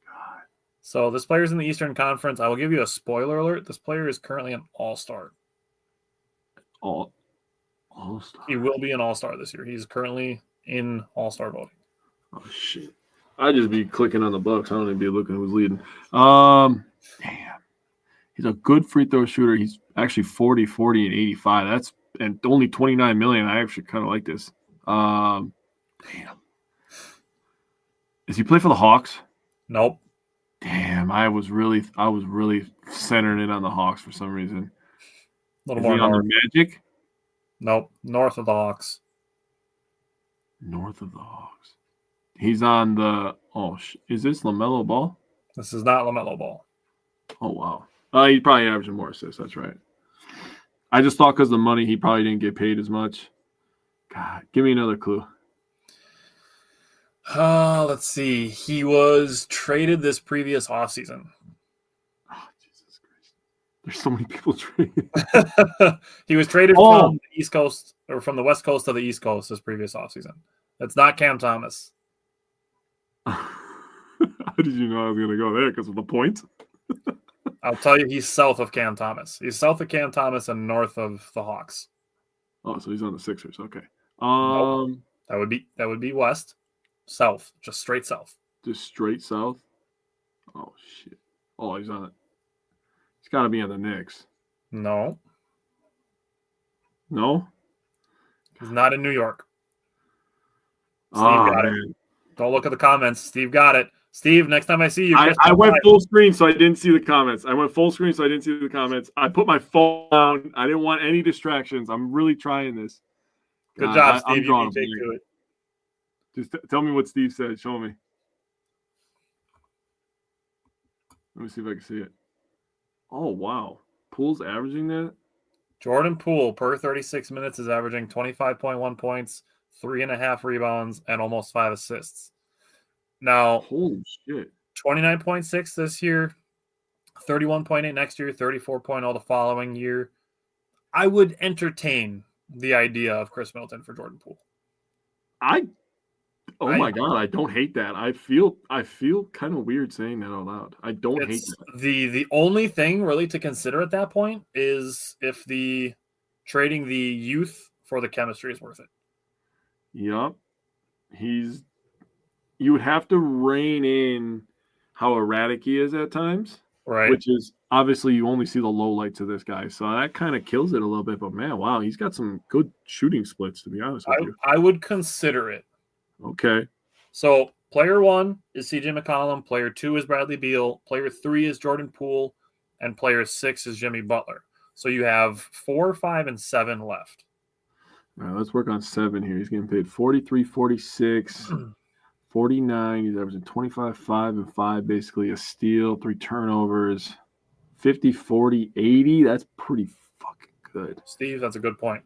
God. So this player's in the Eastern Conference. I will give you a spoiler alert. This player is currently an all-star. All-star. He will be an all-star this year. He's currently in all-star voting. Oh, shit. I'd just be clicking on the Bucks. I don't even be looking who's leading. Damn. He's a good free throw shooter. He's actually 40, 40, and 85. And only 29 million. I actually kind of like this. Damn. Does he play for the Hawks? Nope. Damn, I was really centering it on the Hawks for some reason. A little Is more he on north. the Magic? Nope, north of the Hawks. North of the Hawks. He's on the is this LaMelo Ball? This is not LaMelo Ball. Oh wow. He's probably averaging more assists, that's right. I just thought because of the money he probably didn't get paid as much. God, give me another clue. Let's see. He was traded this previous offseason. Oh, Jesus Christ. There's so many people traded. He was traded from the East Coast or from the West Coast to the East Coast this previous offseason. It's not Cam Thomas. How did you know I was going to go there? Because of the points? I'll tell you, he's south of Cam Thomas. He's south of Cam Thomas and north of the Hawks. Oh, so he's on the Sixers. Okay. Nope. That would be west. South. Just straight south. Just straight south? Oh, shit. Oh, he's on it. He's got to be on the Knicks. No. No? He's not in New York. Steve got it. Don't look at the comments. Steve got it. Steve, next time I see you. I went full screen, so I didn't see the comments. I put my phone down. I didn't want any distractions. I'm really trying this. Good job, Steve. You can take to it. Just tell me what Steve said. Show me. Let me see if I can see it. Oh, wow. Poole's averaging that? Jordan Poole, per 36 minutes, is averaging 25.1 points, 3.5 rebounds, and almost 5 assists. Now, holy shit. 29.6 this year, 31.8 next year, 34.0 the following year. I would entertain the idea of Chris Middleton for Jordan Poole. My God, I don't hate that. I feel kind of weird saying that out loud. I don't hate that. The only thing really to consider at that point is if the trading the youth for the chemistry is worth it. Yep. You would have to rein in how erratic he is at times. Right. Which is obviously you only see the low lights of this guy. So that kind of kills it a little bit. But man, wow, he's got some good shooting splits, to be honest with you. I would consider it. Okay. So player 1 is CJ McCollum, player 2 is Bradley Beal, player 3 is Jordan Poole, and player 6 is Jimmy Butler. So you have 4, 5, and 7 left. All right, let's work on 7 here. He's getting paid 43, 46, 49. He's averaging 25, 5, and 5, basically a steal, 3 turnovers, 50, 40, 80. That's pretty fucking good. Steve, that's a good point.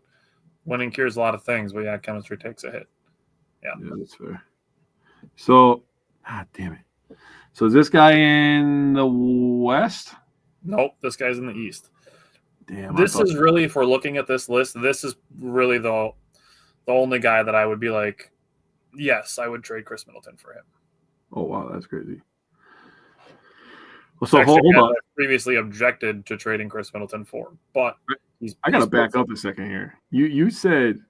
Winning cures a lot of things, but yeah, chemistry takes a hit. Yeah, that's fair. So, damn it. So is this guy in the West? Nope, this guy's in the East. Damn. This is really, if we're looking at this list, this is really the only guy that I would be like, yes, I would trade Chris Middleton for him. Oh, wow, that's crazy. Well, so actually, hold on. I previously objected to trading Chris Middleton for, but I got to back up a second here. You said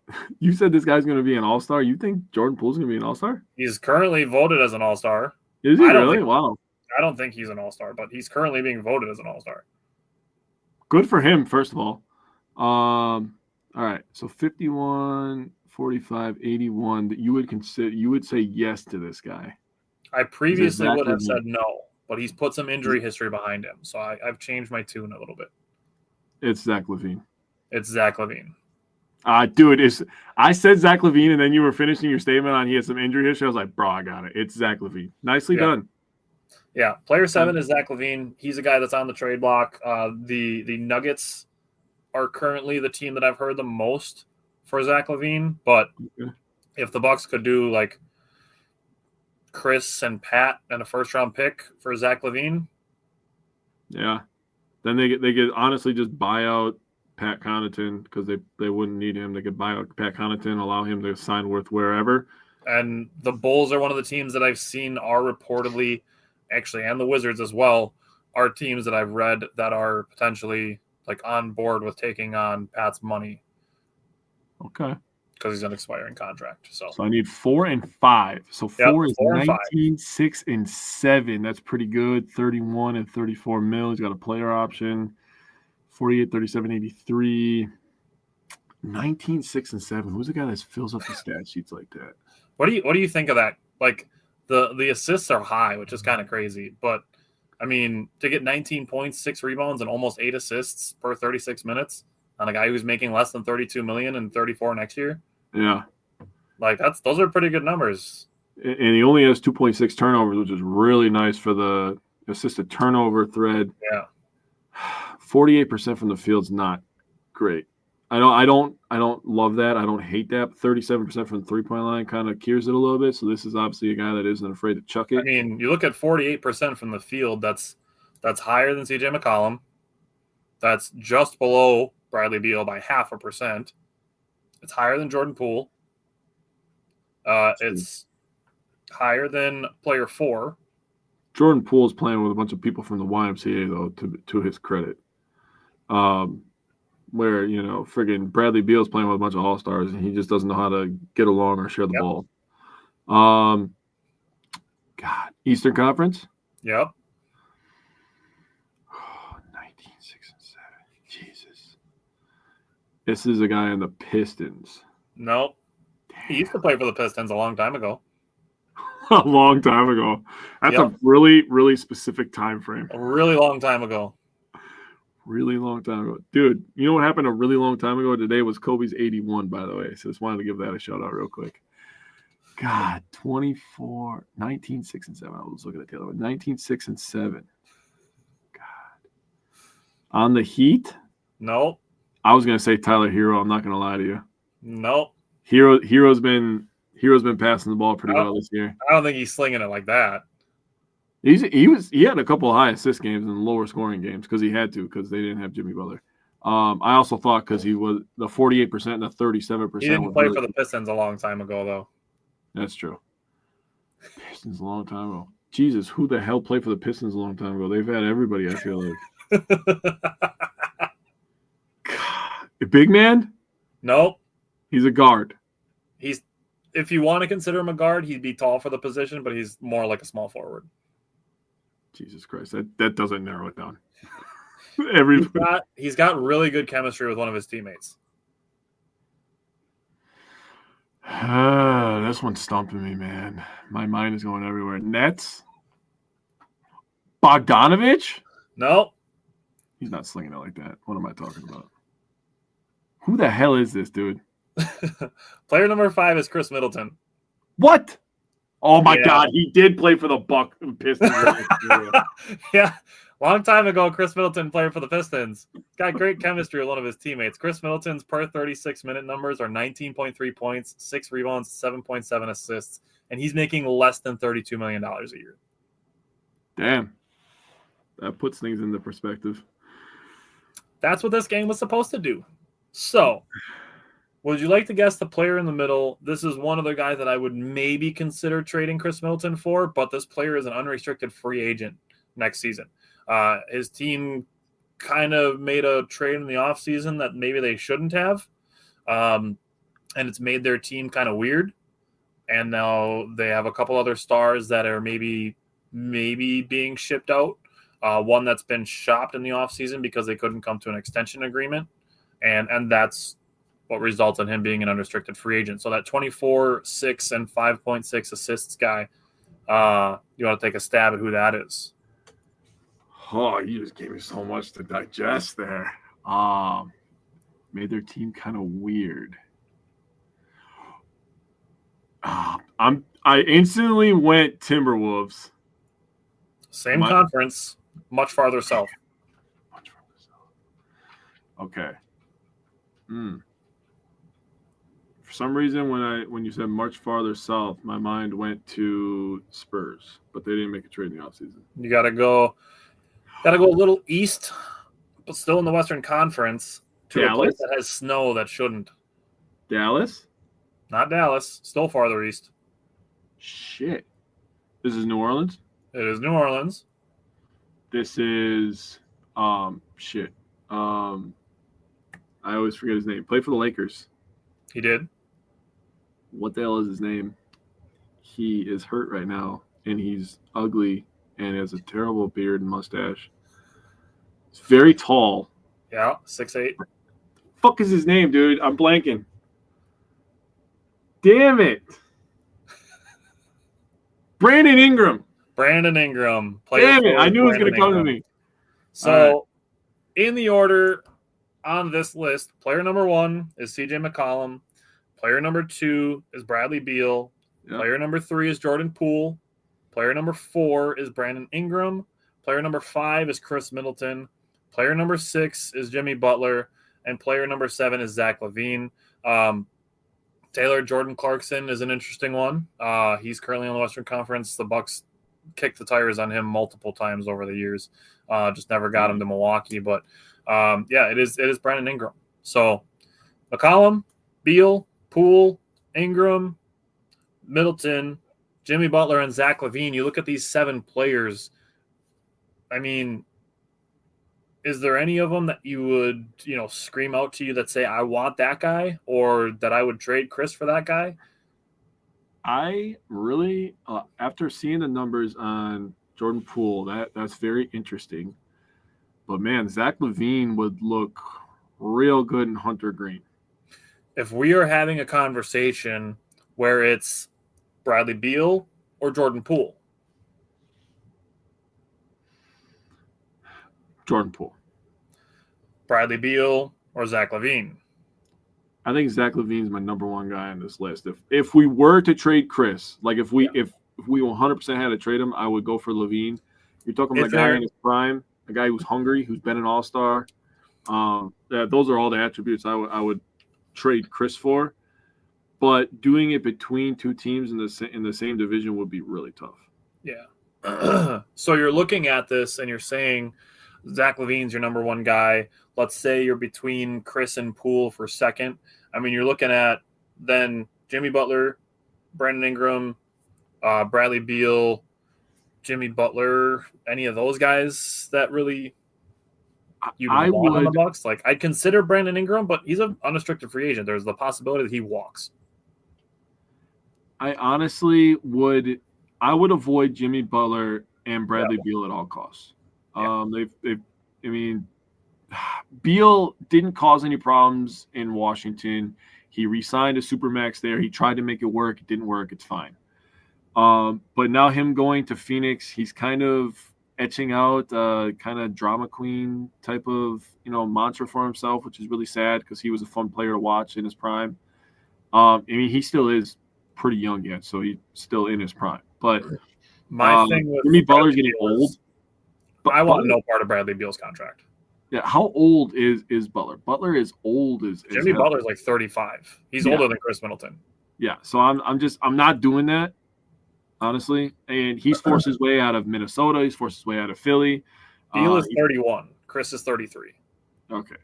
this guy's going to be an all-star. You think Jordan Poole's going to be an all-star? He's currently voted as an all-star. Is he really? Wow. I don't think he's an all-star, but he's currently being voted as an all-star. Good for him, first of all. All right. So 51, 45, 81 that you would say yes to this guy. I previously would have said no, but he's put some injury history behind him. So I've changed my tune a little bit. It's Zach LaVine. It's Zach LaVine. Dude, I said Zach LaVine, and then you were finishing your statement on he has some injury history. I was like, bro, I got it. It's Zach LaVine. Nicely done. Yeah, player 7 is Zach LaVine. He's a guy that's on the trade block. The Nuggets are currently the team that I've heard the most for Zach LaVine. But if the Bucks could do like Chris and Pat and a first-round pick for Zach LaVine, yeah, then they could honestly just buy out Pat Connaughton because they wouldn't need him. They could buy out Pat Connaughton, allow him to sign with wherever. And the Bulls are one of the teams that I've seen are reportedly, actually, and the Wizards as well, are teams that I've read that are potentially like on board with taking on Pat's money. Okay. Because he's an expiring contract. So I need 4 and 5. So 4 is 4 and 19, 6 and 7. That's pretty good. 31 and 34 mil. He's got a player option. 48, 37, 83. 19, 6 and 7. Who's the guy that fills up the stat sheets like that? What do you think of that? Like the assists are high, which is kind of crazy, but I mean, to get 19 points, 6 rebounds, and almost 8 assists per 36 minutes on a guy who's making less than $32 million and 34 next year. Yeah. Like those are pretty good numbers. And he only has 2.6 turnovers, which is really nice for the assisted turnover thread. Yeah. 48% from the field's not great. I don't love that. I don't hate that. 37% from the 3-point line kind of cures it a little bit. So this is obviously a guy that isn't afraid to chuck it. I mean, you look at 48% from the field. That's higher than CJ McCollum. That's just below Bradley Beal by 0.5%. It's higher than Jordan Poole. It's higher than player 4. Jordan Poole's playing with a bunch of people from the YMCA, though, to his credit. Where, friggin' Bradley Beal's playing with a bunch of all-stars, and he just doesn't know how to get along or share the ball. God, Eastern Conference? Yep. 19, 6, and 7. Jesus. This is a guy on the Pistons. Nope. He used to play for the Pistons a long time ago. A long time ago. That's a really, really specific time frame. A really long time ago. Really long time ago. Dude, you know what happened a really long time ago? Today was Kobe's 81, by the way. So just wanted to give that a shout out real quick. God, 24, 19, 6, and 7. I was looking at the other one. 19, 6, and 7. God. On the Heat? Nope. I was going to say Tyler Hero. I'm not going to lie to you. Nope. Hero's been passing the ball pretty well this year. I don't think he's slinging it like that. He had a couple of high assist games and lower scoring games because he had to because they didn't have Jimmy Butler. I also thought because he was the 48% and the 37%. He didn't play for the Pistons a long time ago, though. That's true. Pistons a long time ago. Jesus, who the hell played for the Pistons a long time ago? They've had everybody, I feel like. God. A big man? Nope. He's a guard. If you want to consider him a guard, he'd be tall for the position, but he's more like a small forward. Jesus Christ, that doesn't narrow it down. He's got really good chemistry with one of his teammates. This one's stumping me, man. My mind is going everywhere. Nets? Bogdanovich? No. He's not slinging it like that. What am I talking about? Who the hell is this dude? Player number 5 is Chris Middleton. What? Oh, my God. He did play for the Pistons. Yeah. Long time ago, Chris Middleton played for the Pistons. Got great chemistry with one of his teammates. Chris Middleton's per 36-minute numbers are 19.3 points, 6 rebounds, 7.7 assists, and he's making less than $32 million a year. Damn. That puts things into perspective. That's what this game was supposed to do. So, would you like to guess the player in the middle? This is one of the guys that I would maybe consider trading Chris Middleton for, but this player is an unrestricted free agent next season. His team kind of made a trade in the offseason that maybe they shouldn't have, and it's made their team kind of weird. And now they have a couple other stars that are maybe being shipped out. One that's been shopped in the offseason because they couldn't come to an extension agreement, and that's what results in him being an unrestricted free agent. So that 24, 6, and 5.6 assists guy, you want to take a stab at who that is? Oh, you just gave me so much to digest there. Made their team kind of weird. I instantly went Timberwolves. Same conference, much farther south. Okay. For some reason, when you said much farther south, my mind went to Spurs, but they didn't make a trade in the offseason. You gotta go a little east, but still in the Western Conference, to a place that has snow that shouldn't. Dallas? Not Dallas. Still farther east. Shit. This is New Orleans? It is New Orleans. This is shit. I always forget his name. Played for the Lakers. He did. What the hell is his name? He is hurt right now, and he's ugly and has a terrible beard and mustache. He's very tall. Yeah, 6'8". Fuck is his name, dude? I'm blanking. Damn it. Brandon Ingram. Brandon Ingram. Damn it! I knew it was going to come to me. So, in the order on this list, player number 1 is CJ McCollum. Player number 2 is Bradley Beal. Yep. Player number 3 is Jordan Poole. Player number 4 is Brandon Ingram. Player number 5 is Chris Middleton. Player number 6 is Jimmy Butler. And player number 7 is Zach LaVine. Taylor Jordan Clarkson is an interesting one. He's currently on the Western Conference. The Bucks kicked the tires on him multiple times over the years. Just never got him to Milwaukee. But, it is Brandon Ingram. So, McCollum, Beal, Poole, Ingram, Middleton, Jimmy Butler, and Zach LaVine. You look at these 7 players. I mean, is there any of them that you would, scream out to you that say, I want that guy, or that I would trade Chris for that guy? I really, after seeing the numbers on Jordan Poole, that's very interesting. But, man, Zach LaVine would look real good in Hunter Green. If we are having a conversation where it's Bradley Beal or Jordan Poole? Jordan Poole. Bradley Beal or Zach LaVine? I think Zach LaVine's my number 1 guy on this list. If we were to trade Chris, like if we 100% had to trade him, I would go for LaVine. You're talking about a guy in his prime, a guy who's hungry, who's been an all-star. Those are all the attributes I would trade Chris for. But doing it between 2 teams in the same division would be really tough. Yeah. So you're looking at this and you're saying Zach LaVine's your number 1 guy. Let's say you're between Chris and Poole for second. I mean, you're looking at then Jimmy Butler, Brandon Ingram, Bradley Beal, Jimmy Butler, any of those guys that really you want on the Bucks? Like, I'd consider Brandon Ingram, but he's an unrestricted free agent. There's the possibility that he walks. I honestly would avoid Jimmy Butler and Bradley Beal at all costs. Beal didn't cause any problems in Washington. He re-signed a supermax there. He tried to make it work. It didn't work. It's fine. But now him going to Phoenix, he's kind of etching out kind of drama queen type of, mantra for himself, which is really sad because he was a fun player to watch in his prime. He still is pretty young yet, so he's still in his prime. But my thing with Jimmy Butler's getting old. But I want no part of Bradley Beal's contract. Yeah, how old is Butler? Butler is old as Jimmy Butler's like 35. He's older than Chris Middleton. Yeah, so I'm not doing that, honestly. And he's forced his way out of Minnesota. He's forced his way out of Philly. Beal is 31. Chris is 33. Okay.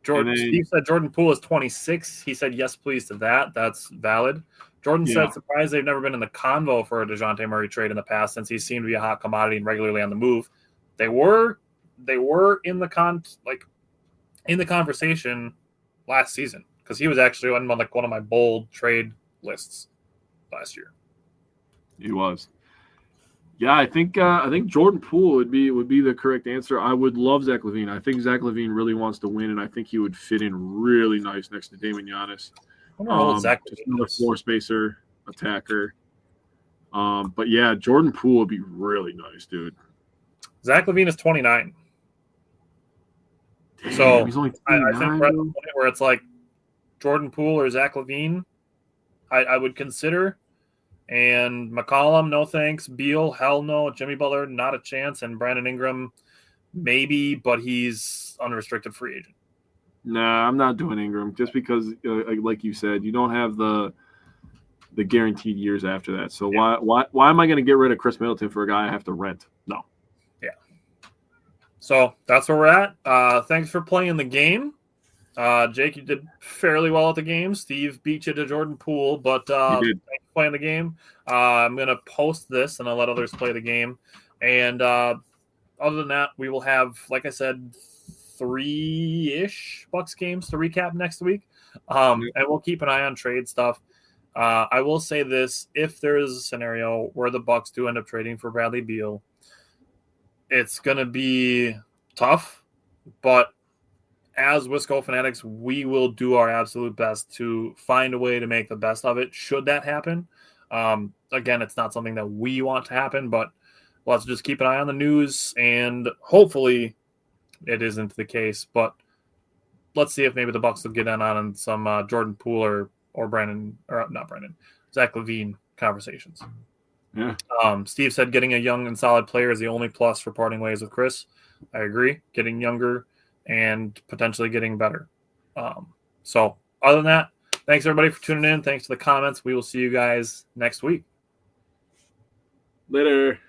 Steve said Jordan Poole is 26. He said yes, please to that. That's valid. Jordan said surprised they've never been in the convo for a DeJounte Murray trade in the past since he seemed to be a hot commodity and regularly on the move. They were in the conversation last season because he was actually on one of my bold trade lists last year. He was. Yeah, I think Jordan Poole would be the correct answer. I would love Zach LaVine. I think Zach LaVine really wants to win, and I think he would fit in really nice next to Damon Giannis. Zach another floor spacer, attacker. But yeah, Jordan Poole would be really nice, dude. Zach LaVine is 29. So he's only I think we're at the point where it's like Jordan Poole or Zach LaVine, I would consider. And McCollum, no thanks. Beal, hell no. Jimmy Butler, not a chance. And Brandon Ingram, maybe, but he's unrestricted free agent. Nah, I'm not doing Ingram just because, like you said, you don't have the guaranteed years after that. So why am I going to get rid of Chris Middleton for a guy I have to rent? No. Yeah. So that's where we're at. Thanks for playing the game. Jake, you did fairly well at the game. Steve beat you to Jordan Poole, but thanks for playing the game. I'm going to post this and I'll let others play the game. And other than that, we will have, like I said, 3-ish Bucks games to recap next week. And we'll keep an eye on trade stuff. I will say this, if there is a scenario where the Bucks do end up trading for Bradley Beal, it's going to be tough, but as Wisco Fanatics, we will do our absolute best to find a way to make the best of it should that happen. Again, it's not something that we want to happen, but let's just keep an eye on the news, and hopefully it isn't the case. But let's see if maybe the Bucks will get in on some Jordan Poole or Zach LaVine conversations. Yeah. Steve said getting a young and solid player is the only plus for parting ways with Chris. I agree. Getting younger and potentially getting better. So other than that, thanks everybody for tuning in. Thanks for the comments. We will see you guys next week. Later.